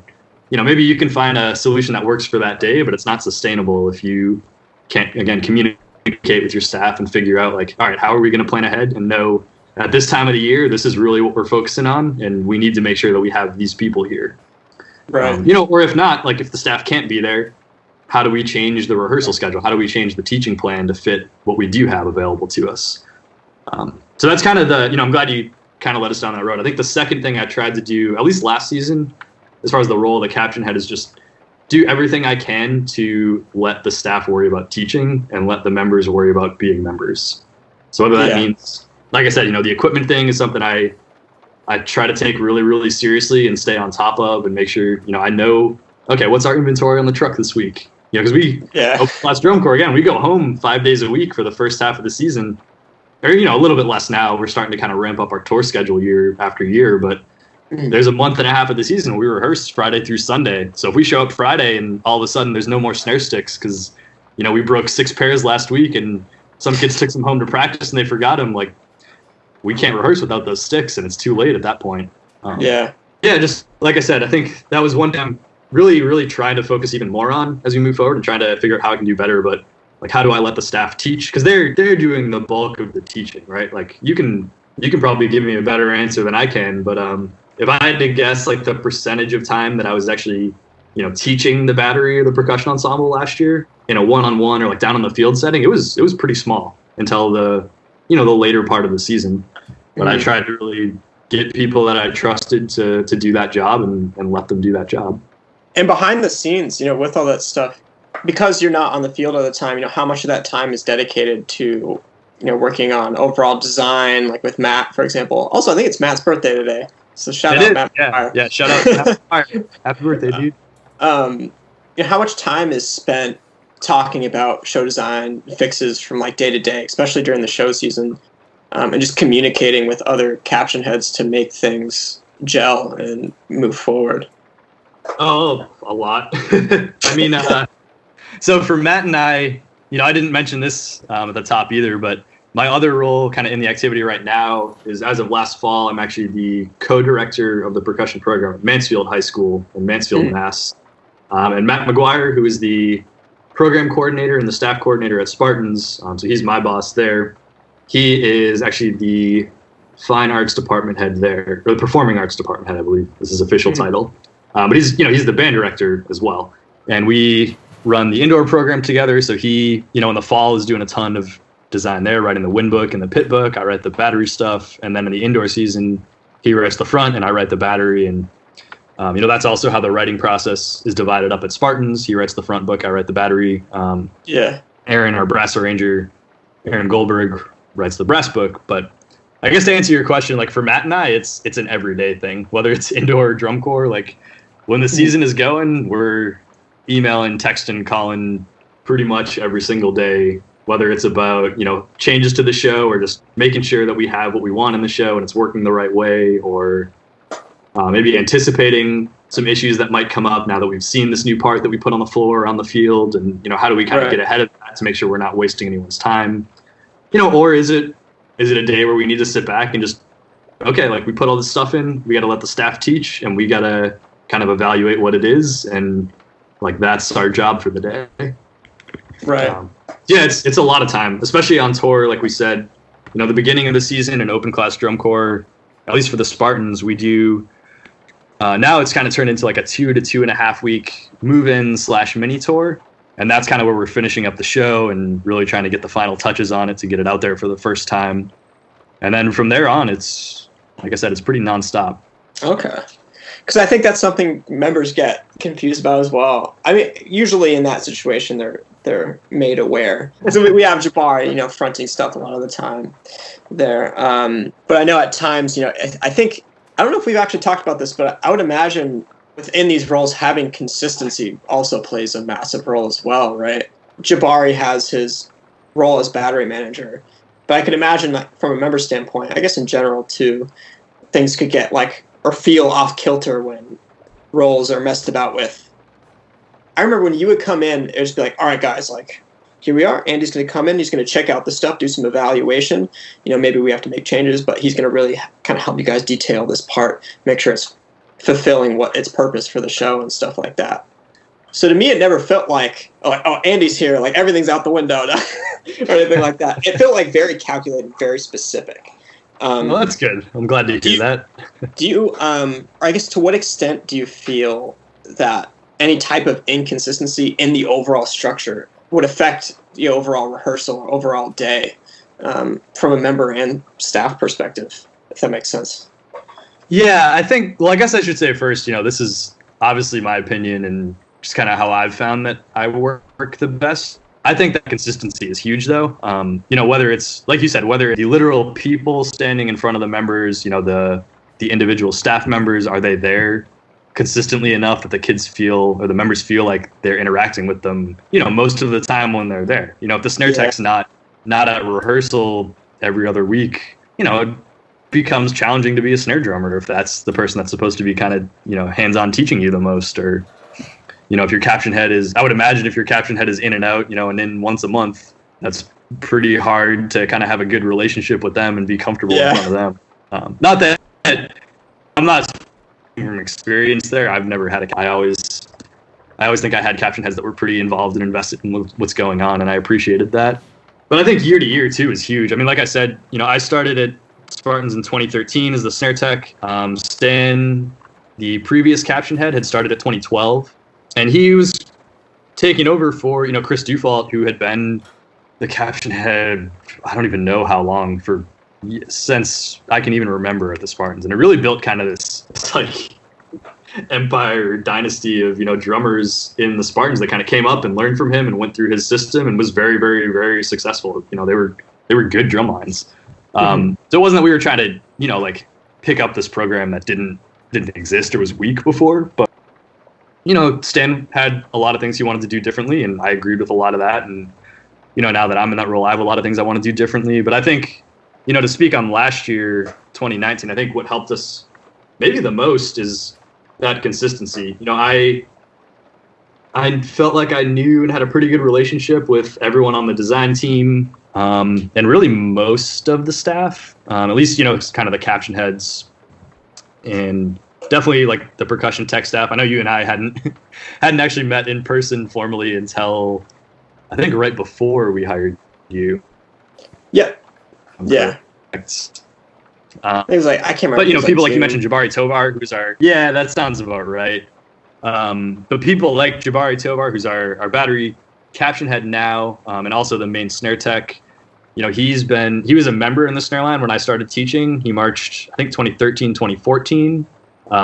maybe you can find a solution that works for that day, but it's not sustainable if you can't, again, communicate with your staff and figure out, like, all right, how are we going to plan ahead and know at this time of the year, this is really what we're focusing on, and we need to make sure that we have these people here. Right. Or if not, like, if the staff can't be there, how do we change the rehearsal schedule? How do we change the teaching plan to fit what we do have available to us? So that's kind of I'm glad you kind of led us down that road. I think the second thing I tried to do, at least last season, as far as the role of the caption head, is just do everything I can to let the staff worry about teaching and let the members worry about being members. So whether that means, like I said, the equipment thing is something I try to take really, really seriously and stay on top of and make sure, I know, okay, what's our inventory on the truck this week? Because last drum corps, again, we go home 5 days a week for the first half of the season, or, a little bit less now. We're starting to kind of ramp up our tour schedule year after year, but there's a month and a half of the season where we rehearse Friday through Sunday. So if we show up Friday and all of a sudden there's no more snare sticks because we broke 6 pairs last week, and some kids took them home to practice and they forgot them. Like, we can't rehearse without those sticks, and it's too late at that point. Yeah, just like I said, I think that was one time really, really trying to focus even more on as we move forward and trying to figure out how I can do better. But like, how do I let the staff teach? Because they're doing the bulk of the teaching, right? Like, you can probably give me a better answer than I can, but if I had to guess, like, the percentage of time that I was actually, teaching the battery or the percussion ensemble last year in a one-on-one or like down on the field setting, it was pretty small until the later part of the season. But I tried to really get people that I trusted to do that job and let them do that job. And behind the scenes, with all that stuff, because you're not on the field all the time, how much of that time is dedicated to, working on overall design, like with Matt, for example. Also, I think it's Matt's birthday today. So shout out Matt. Yeah, shout out Matt. Happy birthday, dude. How much time is spent talking about show design fixes from like day to day, especially during the show season, and just communicating with other caption heads to make things gel and move forward? Oh, a lot. I mean, so for Matt and I didn't mention this at the top either, but my other role kind of in the activity right now is, as of last fall, I'm actually the co-director of the percussion program at Mansfield High School in Mansfield, Mass. And Matt McGuire, who is the program coordinator and the staff coordinator at Spartans, so he's my boss there. He is actually the fine arts department head there, or the performing arts department head, I believe is his official title. But he's the band director as well. And we run the indoor program together. So he, in the fall is doing a ton of design there, writing the wind book and the pit book. I write the battery stuff. And then in the indoor season, he writes the front and I write the battery. And, that's also how the writing process is divided up at Spartans. He writes the front book, I write the battery. Aaron, our brass arranger, Aaron Goldberg, writes the brass book. But I guess to answer your question, like for Matt and I, it's an everyday thing, whether it's indoor or drum corps. Like when the season is going, we're emailing, texting, calling pretty much every single day, whether it's about, changes to the show or just making sure that we have what we want in the show and it's working the right way, or maybe anticipating some issues that might come up now that we've seen this new part that we put on the floor or on the field, and, how do we kind of get ahead of that to make sure we're not wasting anyone's time, or is it a day where we need to sit back and just, okay, like we put all this stuff in, we got to let the staff teach and we got to kind of evaluate what it is, and like that's our job for the day. Right. It's a lot of time, especially on tour. Like we said, the beginning of the season in open class drum corps, at least for the Spartans, we do. Now it's kind of turned into like a 2 to 2.5 week move-in / mini tour, and that's kind of where we're finishing up the show and really trying to get the final touches on it to get it out there for the first time. And then from there on, it's like I said, it's pretty nonstop. Okay. Because I think that's something members get confused about as well. I mean, usually in that situation, they're made aware. So we have Jabari, fronting stuff a lot of the time there. But I know at times, I think, I don't know if we've actually talked about this, but I would imagine within these roles, having consistency also plays a massive role as well, right? Jabari has his role as battery manager, but I could imagine that from a member standpoint, I guess in general too, things could get or feel off kilter when roles are messed about with. I remember when you would come in, it would just be like, all right, guys, here we are. Andy's going to come in. He's going to check out the stuff, do some evaluation. Maybe we have to make changes, but he's going to really kind of help you guys detail this part, make sure it's fulfilling what its purpose for the show and stuff like that. So to me, it never felt like, oh, Andy's here, like everything's out the window or anything like that. It felt like very calculated, very specific. Well, that's good. I'm glad to hear that. Do you, or I guess to what extent do you feel that any type of inconsistency in the overall structure would affect the overall rehearsal or overall day from a member and staff perspective, if that makes sense? Yeah, I think, I guess I should say first, this is obviously my opinion and just kind of how I've found that I work the best. I think that consistency is huge, though. Whether it's, like you said, whether the literal people standing in front of the members, the individual staff members, are they there consistently enough that the kids feel, or the members feel like they're interacting with them, most of the time when they're there. If the snare tech's not at rehearsal every other week, it becomes challenging to be a snare drummer if that's the person that's supposed to be kind of, hands-on teaching you the most, or if your caption head I would imagine if your caption head is in and out, and in once a month, that's pretty hard to kind of have a good relationship with them and be comfortable in front of them. Not that I'm not from experience there. I've never had I always think I had caption heads that were pretty involved and invested in what's going on, and I appreciated that. But I think year to year too is huge. I mean, like I said, I started at Spartans in 2013 as the snare tech. Stan, the previous caption head, had started at 2012, and he was taking over for Chris Dufault, who had been the caption head, I don't even know how long, since I can even remember at the Spartans. And it really built kind of this like empire dynasty of drummers in the Spartans that kind of came up and learned from him and went through his system and was very, very, very successful. They were good drum lines. So it wasn't that we were trying to like pick up this program that didn't exist or was weak before, but Stan had a lot of things he wanted to do differently, and I agreed with a lot of that. And now that I'm in that role, I have a lot of things I want to do differently. But I think to speak on last year, 2019, I think what helped us maybe the most is that consistency. I felt like I knew and had a pretty good relationship with everyone on the design team, and really most of the staff, at least, it's kind of the caption heads and definitely like the percussion tech staff. I know you and I hadn't actually met in person formally until I think right before we hired you. Yeah. Yeah. Correct. It was like, I can't remember. But people like you mentioned, Jabari Tovar, who's that sounds about right. But people like Jabari Tovar, who's our battery caption head now, and also the main snare tech. He was a member in the snare line when I started teaching. He marched, I think, 2013, 2014.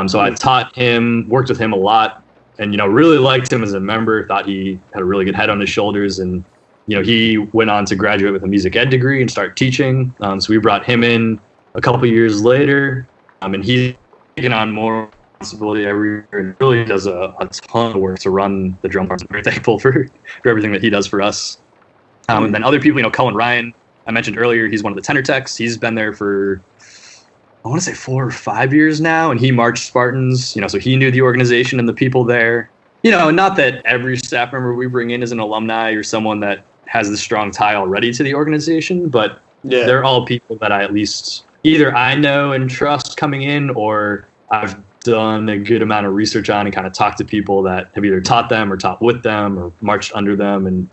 So I taught him, worked with him a lot, and really liked him as a member. Thought he had a really good head on his shoulders, and he went on to graduate with a music ed degree and start teaching. So we brought him in a couple of years later, and he's taken on more responsibility every year and really does a ton of work to run the drum parts. I'm very thankful for everything that he does for us. And then other people, Cullen Ryan, I mentioned earlier, he's one of the tenor techs. He's been there for, I want to say 4 or 5 years now, and he marched Spartans, so he knew the organization and the people there. Not that every staff member we bring in is an alumni or someone that has this strong tie already to the organization, but they're all people that I at least either I know and trust coming in, or I've done a good amount of research on and kind of talked to people that have either taught them or taught with them or marched under them. And,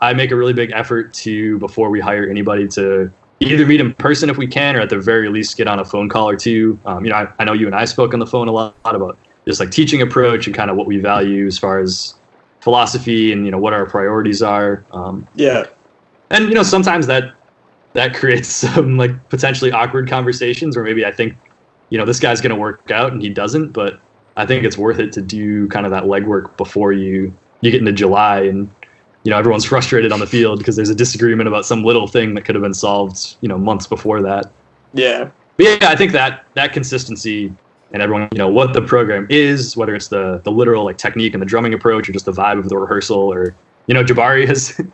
I make a really big effort to, before we hire anybody, to either meet in person if we can, or at the very least get on a phone call or two. I know you and I spoke on the phone a lot about just like teaching approach and kind of what we value as far as philosophy and, what our priorities are. And, sometimes that creates some like potentially awkward conversations where maybe I think, this guy's going to work out and he doesn't, but I think it's worth it to do kind of that legwork before you get into July and, everyone's frustrated on the field because there's a disagreement about some little thing that could have been solved, months before that. Yeah. But yeah, I think that consistency and everyone, what the program is, whether it's the literal like technique and the drumming approach or just the vibe of the rehearsal, or, Jabari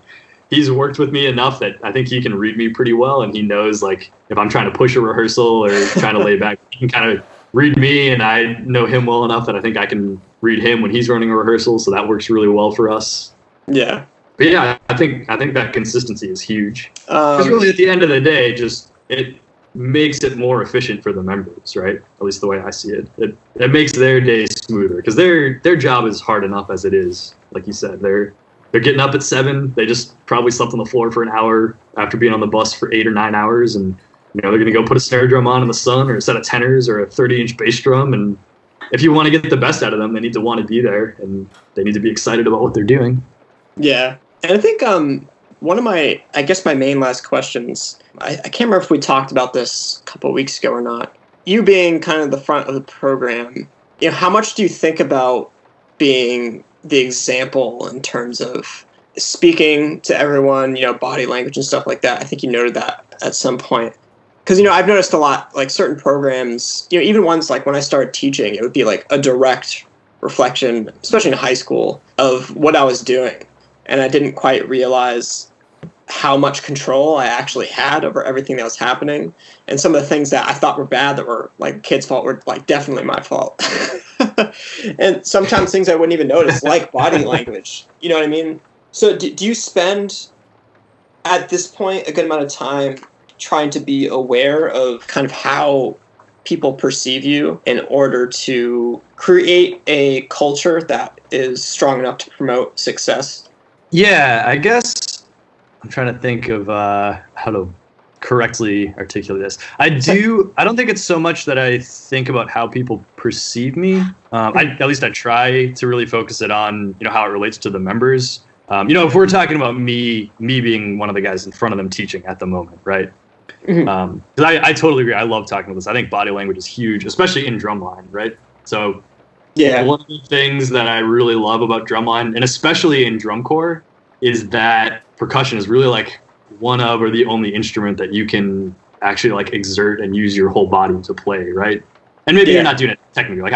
he's worked with me enough that I think he can read me pretty well, and he knows like if I'm trying to push a rehearsal or trying to lay back, he can kind of read me, and I know him well enough that I think I can read him when he's running a rehearsal, so that works really well for us. Yeah. But yeah, I think that consistency is huge. Because really, at the end of the day, just it makes it more efficient for the members, right? At least the way I see it. It makes their day smoother because their job is hard enough as it is. Like you said, they're getting up at 7. They just probably slept on the floor for an hour after being on the bus for 8 or 9 hours, and they're going to go put a snare drum on in the sun, or a set of tenors, or a 30-inch bass drum. And if you want to get the best out of them, they need to want to be there, and they need to be excited about what they're doing. Yeah. And I think one of my main last questions, I can't remember if we talked about this a couple of weeks ago or not. You being kind of the front of the program, how much do you think about being the example in terms of speaking to everyone, body language and stuff like that? I think you noted that at some point. Because, I've noticed a lot, like certain programs, even ones like when I started teaching, it would be like a direct reflection, especially in high school, of what I was doing. And I didn't quite realize how much control I actually had over everything that was happening. And some of the things that I thought were bad that were like kids' fault were like definitely my fault. And sometimes things I wouldn't even notice, like body language. You know what I mean? So do you spend, at this point, a good amount of time trying to be aware of kind of how people perceive you in order to create a culture that is strong enough to promote success? Yeah, I guess I'm trying to think of how to correctly articulate this. I don't think it's so much that I think about how people perceive me. At least I try to really focus it on, how it relates to the members. If we're talking about me being one of the guys in front of them teaching at the moment, right? Because I totally agree. I love talking about this. I think body language is huge, especially in drumline, right? So yeah, one of the things that I really love about drumline, and especially in drum corps, is that percussion is really like one of or the only instrument that you can actually like exert and use your whole body to play, right? And maybe you're not doing it technically. Like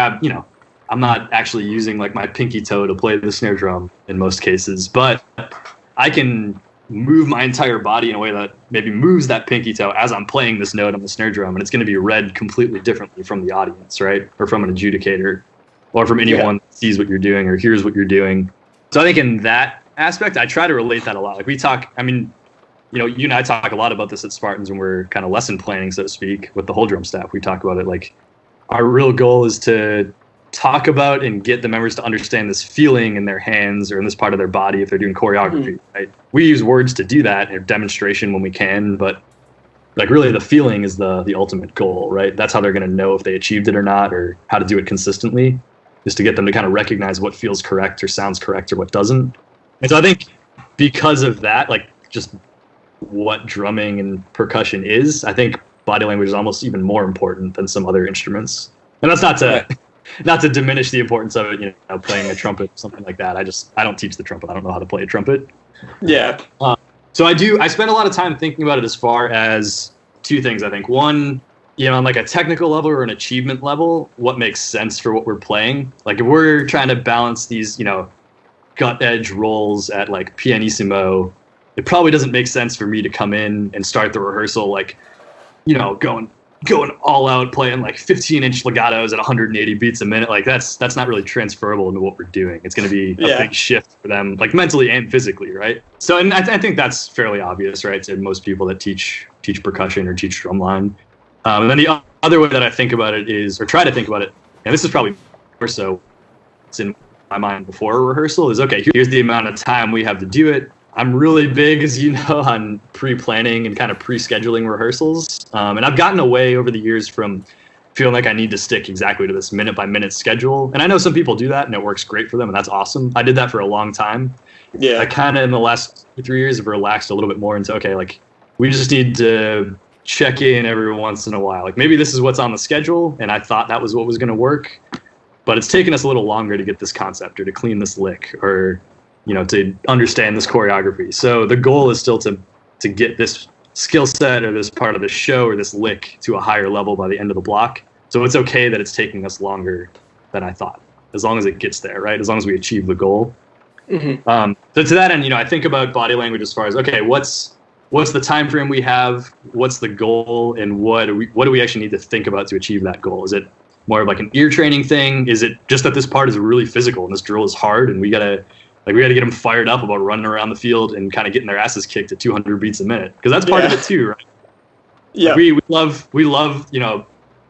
I'm not actually using like my pinky toe to play the snare drum in most cases, but I can move my entire body in a way that maybe moves that pinky toe as I'm playing this note on the snare drum, and it's going to be read completely differently from the audience, right? Or from an adjudicator, or from anyone that sees what you're doing or hears what you're doing. So I think in that aspect, I try to relate that a lot. Like we talk, you and I talk a lot about this at Spartans when we're kind of lesson planning, so to speak, with the whole drum staff. We talk about it like our real goal is to talk about and get the members to understand this feeling in their hands or in this part of their body if they're doing choreography, right? We use words to do that, or demonstration when we can, but like really the feeling is the ultimate goal, right? That's how they're going to know if they achieved it or not, or how to do it consistently, is to get them to kind of recognize what feels correct or sounds correct or what doesn't. And so I think because of that, like just what drumming and percussion is, I think body language is almost even more important than some other instruments. And that's not to diminish the importance of it, playing a trumpet or something like that. I don't teach the trumpet. I don't know how to play a trumpet. Yeah. So I spend a lot of time thinking about it as far as two things, I think. One, on like a technical level or an achievement level, what makes sense for what we're playing. Like if we're trying to balance these, gut edge rolls at like pianissimo, it probably doesn't make sense for me to come in and start the rehearsal like, going all out, playing like 15-inch legatos at 180 beats a minute. Like that's not really transferable into what we're doing. It's going to be a big shift for them, like mentally and physically, right? So, and I think that's fairly obvious, right, to most people that teach percussion or teach drumline. And then the other way that I think about it is, or try to think about it, and this is probably more so it's in my mind before a rehearsal, is okay, here's the amount of time we have to do it. I'm really big, as you know, on pre-planning and kind of pre-scheduling rehearsals. And I've gotten away over the years from feeling like I need to stick exactly to this minute-by-minute schedule. And I know some people do that, and it works great for them, and that's awesome. I did that for a long time. Yeah. I kind of, in the last 3 years, have relaxed a little bit more into, okay, like, we just need to check in every once in a while. Like, maybe this is what's on the schedule, and I thought that was what was going to work. But it's taken us a little longer to get this concept or to clean this lick or to understand this choreography. So the goal is still to get this skill set or this part of the show or this lick to a higher level by the end of the block. So it's okay that it's taking us longer than I thought, as long as it gets there, right? As long as we achieve the goal. So to that end, I think about body language as far as, okay, what's the time frame we have? What's the goal? And what do we actually need to think about to achieve that goal? Is it more of like an ear training thing? Is it just that this part is really physical and this drill is hard and we gotta get them fired up about running around the field and kind of getting their asses kicked at 200 beats a minute? Because that's part of it too, right? Yeah. We love,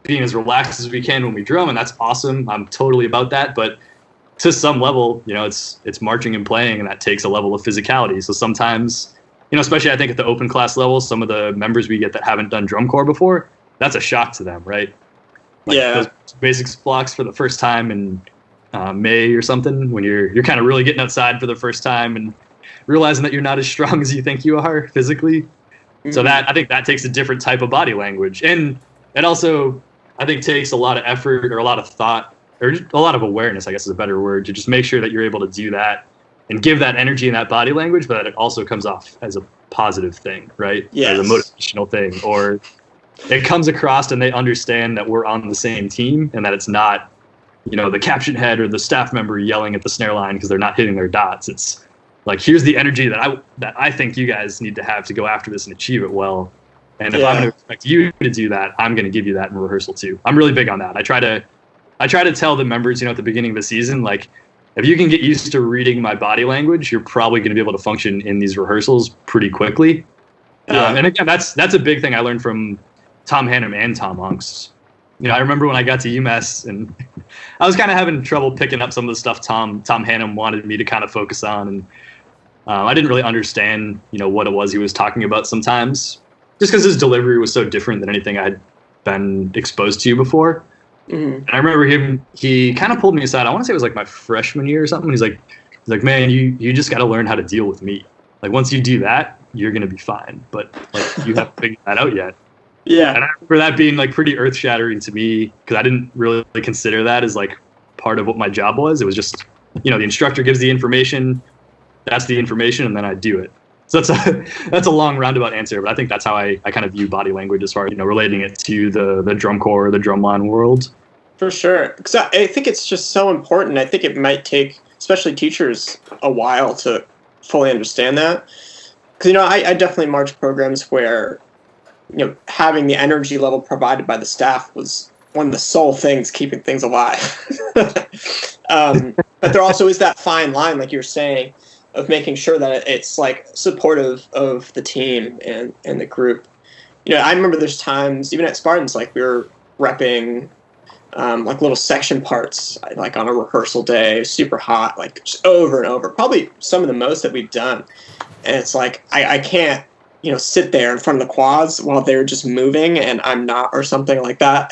being as relaxed as we can when we drum, and that's awesome. I'm totally about that. But to some level, it's marching and playing, and that takes a level of physicality. So sometimes, especially I think at the open class level, some of the members we get that haven't done drum corps before, that's a shock to them, right? Like those basics blocks for the first time and May or something, when you're kind of really getting outside for the first time and realizing that you're not as strong as you think you are physically. So that, I think that takes a different type of body language. And it also, I think, takes a lot of effort or a lot of thought or just a lot of awareness, I guess is a better word, to just make sure that you're able to do that and give that energy and that body language, but that it also comes off as a positive thing, right? Yes. As a motivational thing, or it comes across and they understand that we're on the same team and that it's not, the caption head or the staff member yelling at the snare line because they're not hitting their dots. It's like, here's the energy that I think you guys need to have to go after this and achieve it well. And if I'm going to expect you to do that, I'm going to give you that in rehearsal too. I'm really big on that. I try I try to tell the members, at the beginning of the season, like, if you can get used to reading my body language, you're probably going to be able to function in these rehearsals pretty quickly. Yeah. And again, that's a big thing I learned from Tom Hannum and Tom Hunks. I remember when I got to UMass, and I was kind of having trouble picking up some of the stuff Tom Hannum wanted me to kind of focus on, and I didn't really understand, what it was he was talking about sometimes, just because his delivery was so different than anything I'd been exposed to before. Mm-hmm. And I remember he kind of pulled me aside. I want to say it was like my freshman year or something. He's like, man, you just got to learn how to deal with me. Like, once you do that, you're going to be fine. But like, you haven't figured that out yet. Yeah. And I remember that being like pretty earth shattering to me, because I didn't really consider that as like part of what my job was. It was just, the instructor gives the information, that's the information, and then I do it. So that's a long roundabout answer, but I think that's how I kind of view body language as far as, relating it to the drum corps, the drumline world. For sure. Because I think it's just so important. I think it might take, especially teachers, a while to fully understand that. Because, I definitely marched programs where, having the energy level provided by the staff was one of the sole things keeping things alive. But there also is that fine line, like you were saying, of making sure that it's like supportive of the team and the group. I remember there's times, even at Spartans, like we were repping like little section parts, like on a rehearsal day, super hot, like just over and over, probably some of the most that we've done. And it's like, I can't, sit there in front of the quads while they're just moving and I'm not, or something like that.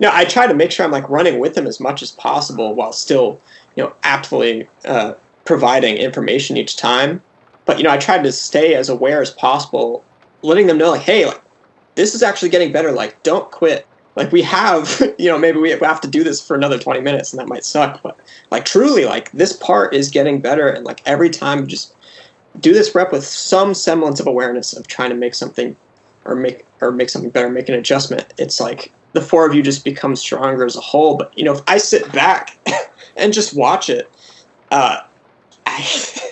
I try to make sure I'm like running with them as much as possible while still, aptly providing information each time. But, I tried to stay as aware as possible, letting them know, like, hey, like, this is actually getting better. Like, don't quit. Like, we have, maybe we have to do this for another 20 minutes and that might suck. But, like, truly, like, this part is getting better. And, like, every time just do this rep with some semblance of awareness of trying to make something or make something better, make an adjustment. It's like the four of you just become stronger as a whole. But, if I sit back and just watch it,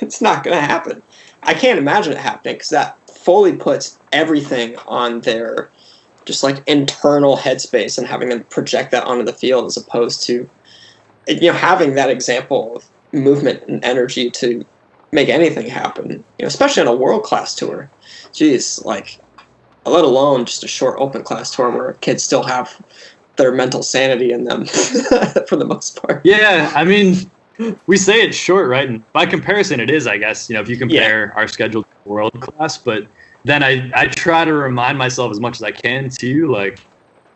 it's not going to happen. I can't imagine it happening, because that fully puts everything on their just like internal headspace and having them project that onto the field, as opposed to, having that example of movement and energy to make anything happen, especially on a world-class tour. Jeez, like, let alone just a short open class tour where kids still have their mental sanity in them for the most part. Yeah, I mean, we say it's short, right? And by comparison, it is, I guess, if you compare our schedule to world class. But then I try to remind myself as much as I can, too, like,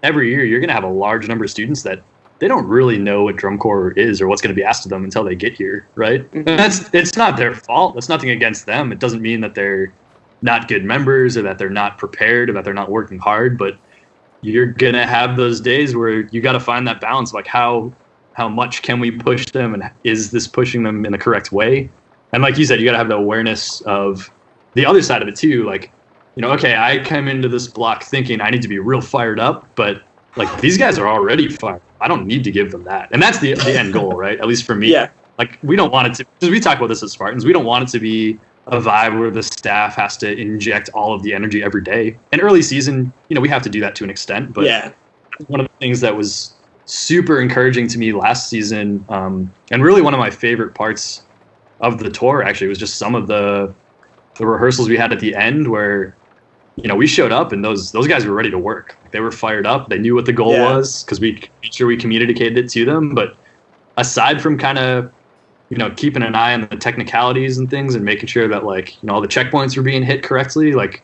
every year you're going to have a large number of students that they don't really know what drum corps is or what's going to be asked of them until they get here, right? Mm-hmm. And it's not their fault. That's nothing against them. It doesn't mean that they're not good members or that they're not prepared or that they're not working hard. But you're going to have those days where you got to find that balance, like how much can we push them, and is this pushing them in the correct way? And like you said, you got to have the awareness of the other side of it too. Like, okay, I come into this block thinking I need to be real fired up, but like, these guys are already fired. I don't need to give them that. And that's the end goal, right? At least for me. Yeah. Like, we don't want it to, because we talk about this as Spartans, we don't want it to be a vibe where the staff has to inject all of the energy every day. And early season, we have to do that to an extent. But yeah, one of the things that was super encouraging to me last season, and really one of my favorite parts of the tour, actually, was just some of the rehearsals we had at the end where, we showed up and those guys were ready to work. They were fired up. They knew what the goal was, because we made sure we communicated it to them. But aside from kind of, keeping an eye on the technicalities and things and making sure that, like, all the checkpoints were being hit correctly, like,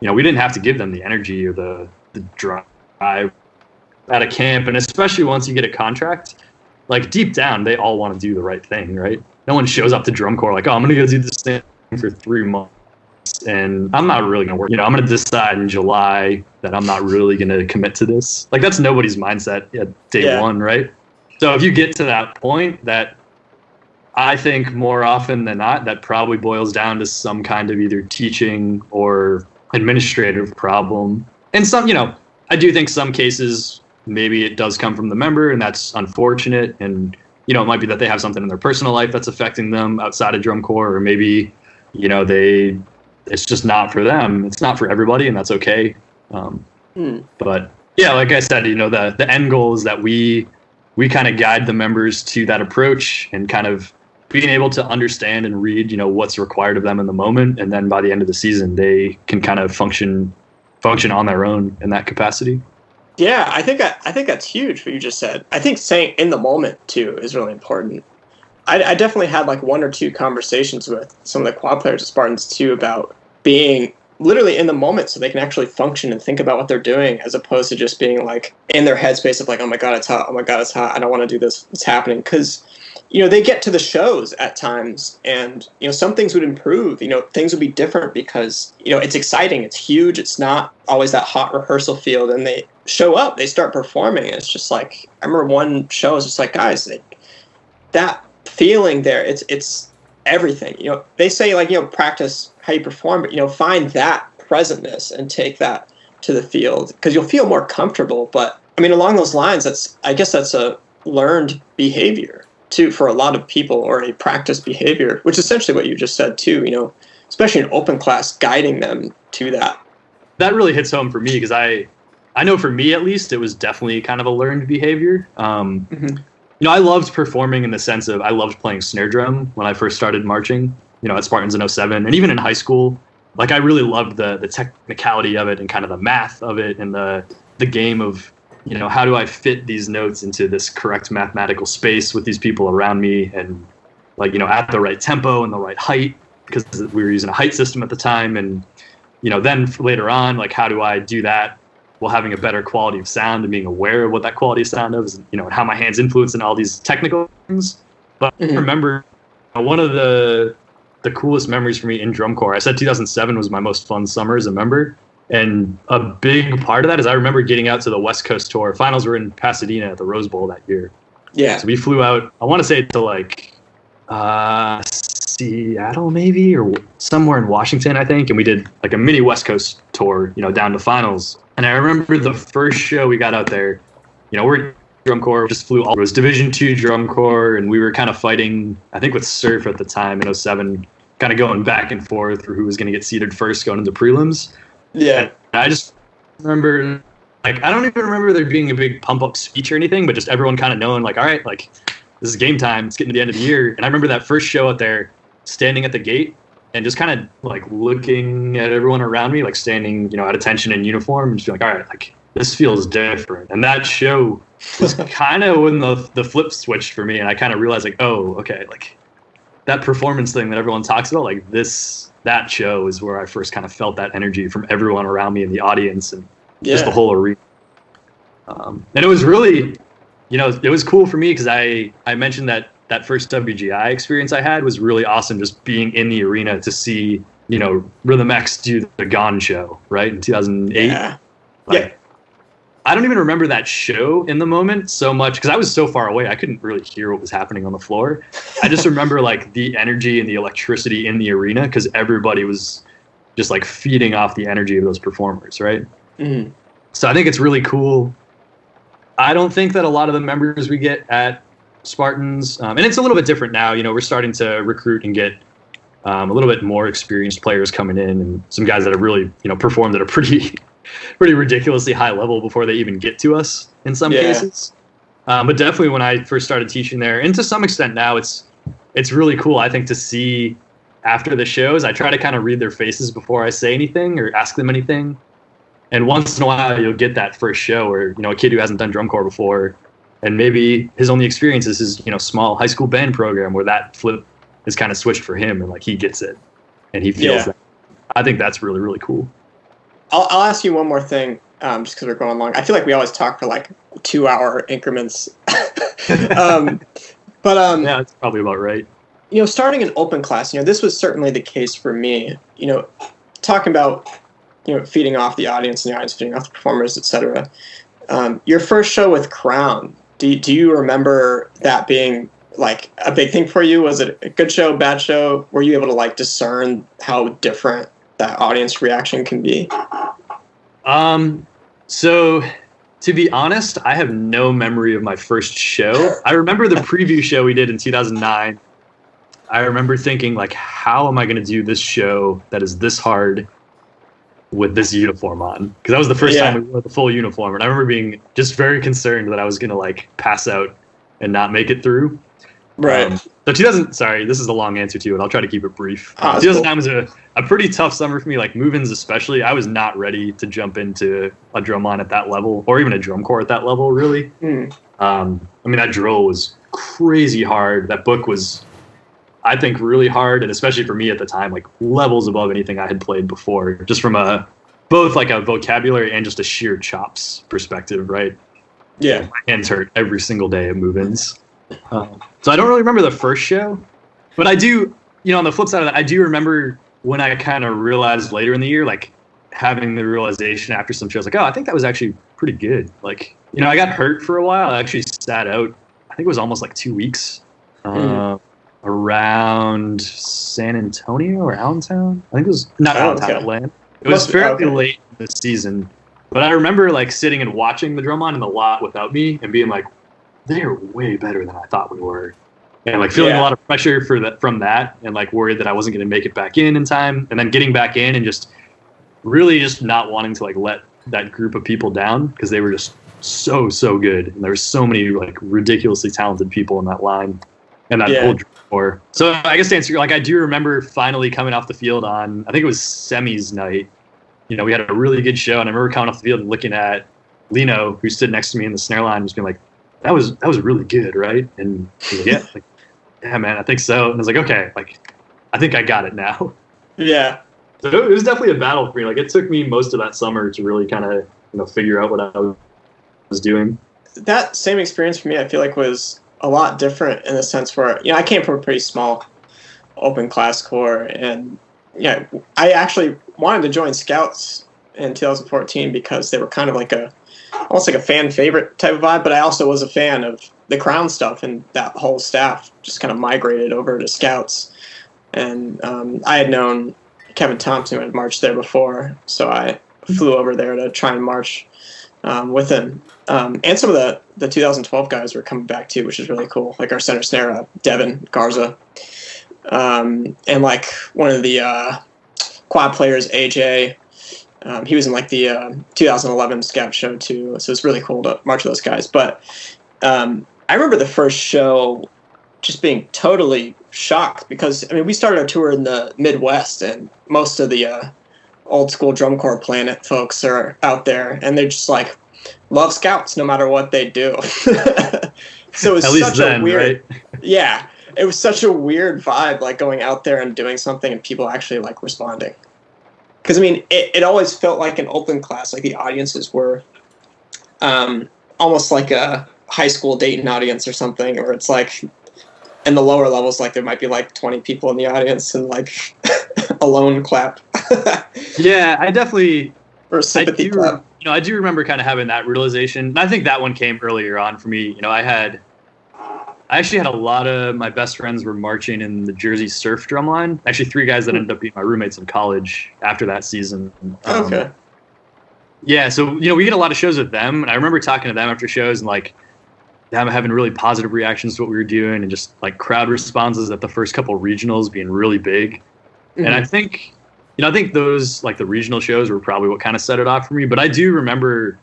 we didn't have to give them the energy or the drive at a camp. And especially once you get a contract, like, deep down, they all want to do the right thing, right? No one shows up to drum corps like, oh, I'm going to go do this thing for 3 months. And I'm not really going to work. I'm going to decide in July that I'm not really going to commit to this. Like, that's nobody's mindset at day one, right? So if you get to that point, that I think more often than not, that probably boils down to some kind of either teaching or administrative problem. And some, I do think some cases, maybe it does come from the member, and that's unfortunate. And, it might be that they have something in their personal life that's affecting them outside of drum corps, or maybe, it's just not for them. It's not for everybody, and that's okay. But yeah, like I said, the end goal is that we we kind of guide the members to that approach and kind of being able to understand and read, what's required of them in the moment. And then by the end of the season, they can kind of function on their own in that capacity. Yeah, I think that's huge what you just said. I think saying in the moment too is really important. I definitely had like one or two conversations with some of the quad players at Spartans too about being literally in the moment so they can actually function and think about what they're doing, as opposed to just being like in their headspace of like, oh my God, it's hot. Oh my God, it's hot. I don't want to do this. What's happening? Because, they get to the shows at times and, some things would improve, things would be different because, it's exciting. It's huge. It's not always that hot rehearsal field. And they show up, they start performing. And it's just like, I remember one show, I was just like, guys, that feeling there, it's everything. They say like, practice how you perform, but, find that presentness and take that to the field because you'll feel more comfortable. But I mean, along those lines, I guess that's a learned behavior too for a lot of people, or a practice behavior, which is essentially what you just said too, especially in open class, guiding them to that. That really hits home for me because I know for me at least, it was definitely kind of a learned behavior. I loved performing in the sense of I loved playing snare drum when I first started marching, at Spartans in 07. And even in high school, like I really loved the technicality of it and kind of the math of it and the game of, how do I fit these notes into this correct mathematical space with these people around me and like, at the right tempo and the right height, because we were using a height system at the time. And, then later on, like, how do I do that while having a better quality of sound and being aware of what that quality of sound is, and how my hands influence and all these technical things. But I remember one of the coolest memories for me in drum corps, I said 2007 was my most fun summer as a member. And a big part of that is I remember getting out to the West Coast tour. Finals were in Pasadena at the Rose Bowl that year. Yeah. So we flew out, I want to say to like Seattle maybe, or somewhere in Washington, I think. And we did like a mini West Coast tour, down to finals. And I remember the first show we got out there, we're in drum corps, just flew all, it was Division II drum corps. And we were kind of fighting, I think with Surf at the time in 07, kind of going back and forth for who was going to get seated first going into prelims. Yeah. And I just remember, like, I don't even remember there being a big pump up speech or anything, but just everyone kind of knowing, like, all right, like, this is game time. It's getting to the end of the year. And I remember that first show out there, standing at the gate and just kind of like looking at everyone around me, like standing, at attention in uniform, and just being like, all right, like, this feels different. And that show was kind of when the flip switched for me. And I kind of realized, like, oh, okay, like, that performance thing that everyone talks about, like that show is where I first kind of felt that energy from everyone around me in the audience and just the whole arena. And it was really, it was cool for me because I mentioned that first WGI experience I had was really awesome, just being in the arena to see, Rhythm X do the Gone show, right, in 2008. Yeah. Like, I don't even remember that show in the moment so much because I was so far away. I couldn't really hear what was happening on the floor. I just remember like the energy and the electricity in the arena because everybody was just like feeding off the energy of those performers, right? Mm-hmm. So I think it's really cool. I don't think that a lot of the members we get at Spartans, and it's a little bit different now, we're starting to recruit and get a little bit more experienced players coming in and some guys that have really, performed at a pretty ridiculously high level before they even get to us in some cases. But definitely when I first started teaching there, and to some extent now, it's really cool, I think, to see after the shows. I try to kind of read their faces before I say anything or ask them anything. And once in a while, you'll get that first show where, a kid who hasn't done drum corps before, and maybe his only experience is his, small high school band program where that flip is kind of switched for him and like he gets it and he feels that. I think that's really, really cool. I'll ask you one more thing, just because we're going long. I feel like we always talk for like 2-hour increments. Yeah, that's probably about right. Starting an open class, this was certainly the case for me. Talking about, feeding off the audience and the audience feeding off the performers, etc. Your first show with Crown, do you remember that being like a big thing for you? Was it a good show, bad show? Were you able to like discern how different that audience reaction can be? So to be honest, I have no memory of my first show. I remember the preview show we did in 2009. I remember thinking like, how am I going to do this show that is this hard with this uniform on? Because that was the first time we wore the full uniform. And I remember being just very concerned that I was going to like pass out and not make it through. Right. So 2000, sorry, this is a long answer to it. I'll try to keep it brief. 2009 was a pretty tough summer for me, like move-ins especially. I was not ready to jump into a drum line at that level, or even a drum corps at that level, really. I mean, that drill was crazy hard. That book was, I think, really hard, and especially for me at the time, like levels above anything I had played before, just from both like a vocabulary and just a sheer chops perspective, right? Yeah. My hands hurt every single day at move-ins. So I don't really remember the first show, but I do, on the flip side of that, I do remember when I kind of realized later in the year, like having the realization after some shows, like, oh, I think that was actually pretty good. Like, I got hurt for a while. I actually sat out, I think it was almost like 2 weeks around San Antonio or Allentown. I think it was not Allentown, Atlanta. It was fairly late in the season, but I remember like sitting and watching the drum line in the lot without me and being like, they're way better than I thought we were. And like feeling a lot of pressure from that and like worried that I wasn't going to make it back in time. And then getting back in and just really just not wanting to like let that group of people down because they were just so good. And there were so many like ridiculously talented people in that line and that whole drum corps. So I guess to answer, like I do remember finally coming off the field on, I think it was semis night. We had a really good show and I remember coming off the field and looking at Lino, who stood next to me in the snare line, just being like, that was really good, right? And he was like, yeah, man, I think so. And I was like, okay, like, I think I got it now. Yeah. So it was definitely a battle for me. Like, it took me most of that summer to really kind of, figure out what I was doing. That same experience for me, I feel like, was a lot different in the sense where, I came from a pretty small open class corps, and I actually wanted to join Scouts in 2014 because they were kind of like almost like a fan favorite type of vibe, but I also was a fan of the Crown stuff, and that whole staff just kind of migrated over to Scouts. And I had known Kevin Thompson, who had marched there before, so I flew over there to try and march with him. And some of the 2012 guys were coming back too, which is really cool. Like our center snare, Devin Garza, and like one of the quad players, AJ. He was in like the 2011 Scout show too, so it's really cool to march with those guys. But I remember the first show just being totally shocked because, we started our tour in the Midwest, and most of the old school drum corps Planet folks are out there, and they're just like, love Scouts no matter what they do. So it was at least then, weird, right? Yeah, it was such a weird vibe, like going out there and doing something and people actually like responding. Because, it always felt like an open class, like the audiences were almost like a high school Dayton audience or something, or it's like in the lower levels, like there might be like 20 people in the audience and like a lone clap. Yeah, I definitely... Or a sympathy clap. I do remember kind of having that realization. And I think that one came earlier on for me. I actually had a lot of my best friends were marching in the Jersey Surf drumline. Actually, 3 guys that ended up being my roommates in college after that season. Okay. Yeah, so, we get a lot of shows with them. And I remember talking to them after shows and, like, them having really positive reactions to what we were doing and just, like, crowd responses at the first couple of regionals being really big. Mm-hmm. And I think those, like, the regional shows were probably what kind of set it off for me. But I do remember...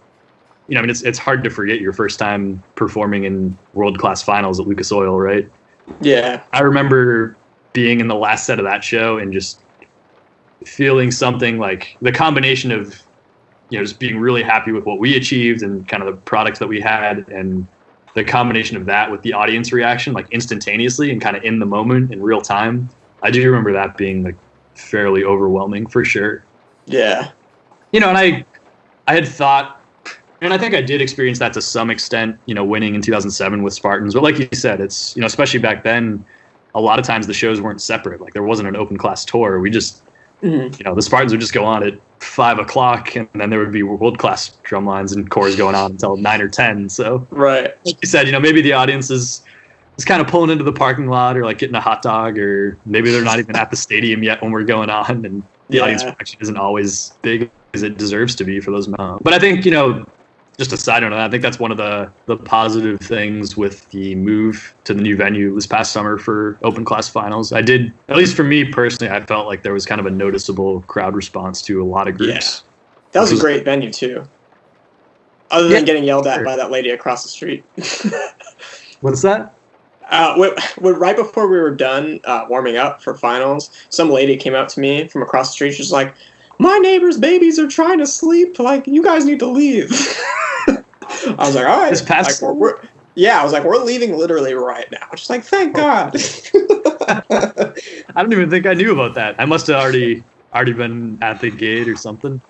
it's hard to forget your first time performing in world-class finals at Lucas Oil, right? Yeah. I remember being in the last set of that show and just feeling something like the combination of, just being really happy with what we achieved and kind of the product that we had, and the combination of that with the audience reaction, like instantaneously and kind of in the moment in real time. I do remember that being like fairly overwhelming for sure. Yeah. And I had thought, and I think I did experience that to some extent, winning in 2007 with Spartans. But like you said, it's, especially back then, a lot of times the shows weren't separate. Like there wasn't an open class tour. We just, the Spartans would just go on at 5 o'clock, and then there would be world class drum lines and corps going on until 9 or 10. So, right. Like you said, maybe the audience is kind of pulling into the parking lot or like getting a hot dog, or maybe they're not even at the stadium yet when we're going on, and the audience reaction isn't always big as it deserves to be for those moments. But I think, just a side note on that, I think that's one of the positive things with the move to the new venue this past summer for open class finals. I did, at least for me personally, I felt like there was kind of a noticeable crowd response to a lot of groups. Yeah. That was a great venue too. Other than getting yelled at by that lady across the street. What's that? Right before we were done warming up for finals, some lady came up to me from across the street. She's like, "My neighbor's babies are trying to sleep. Like, you guys need to leave." I was like, "All right." This past I was like, "We're leaving literally right now." She's like, "Thank God." I don't even think I knew about that. I must have already been at the gate or something.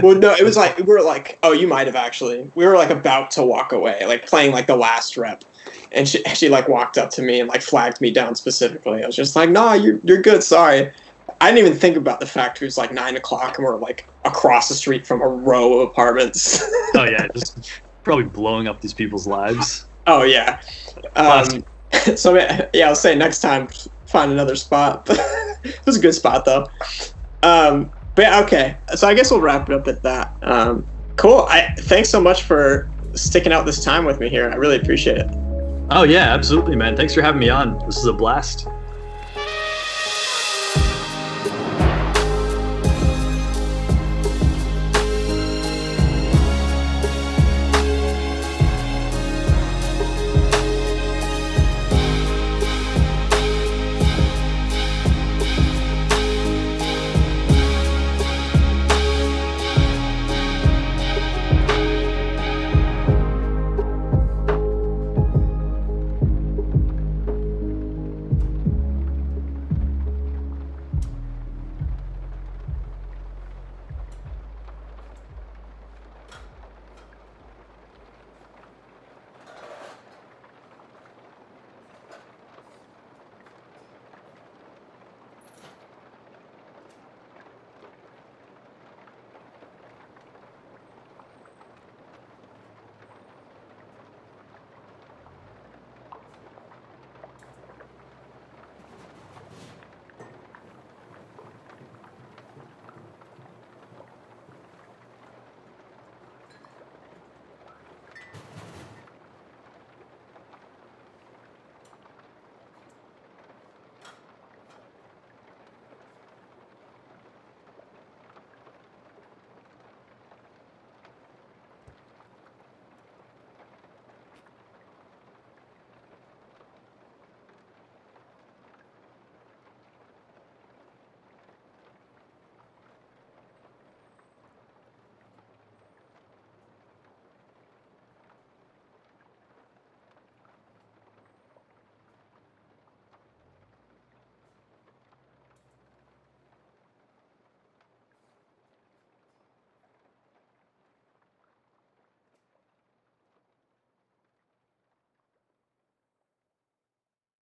Well, no, it was like, we were like, oh, you might have actually. We were like about to walk away, like playing like the last rep. And she like walked up to me and like flagged me down specifically. I was just like, "Nah, you're good, sorry." I didn't even think about the fact it was like 9 o'clock and we're like across the street from a row of apartments. Oh yeah, just probably blowing up these people's lives. Oh yeah. So yeah, I'll say next time find another spot. It was a good spot though. But yeah, okay. So I guess we'll wrap it up at that. Cool. Thanks so much for sticking out this time with me here. I really appreciate it. Oh yeah, absolutely, man. Thanks for having me on. This is a blast.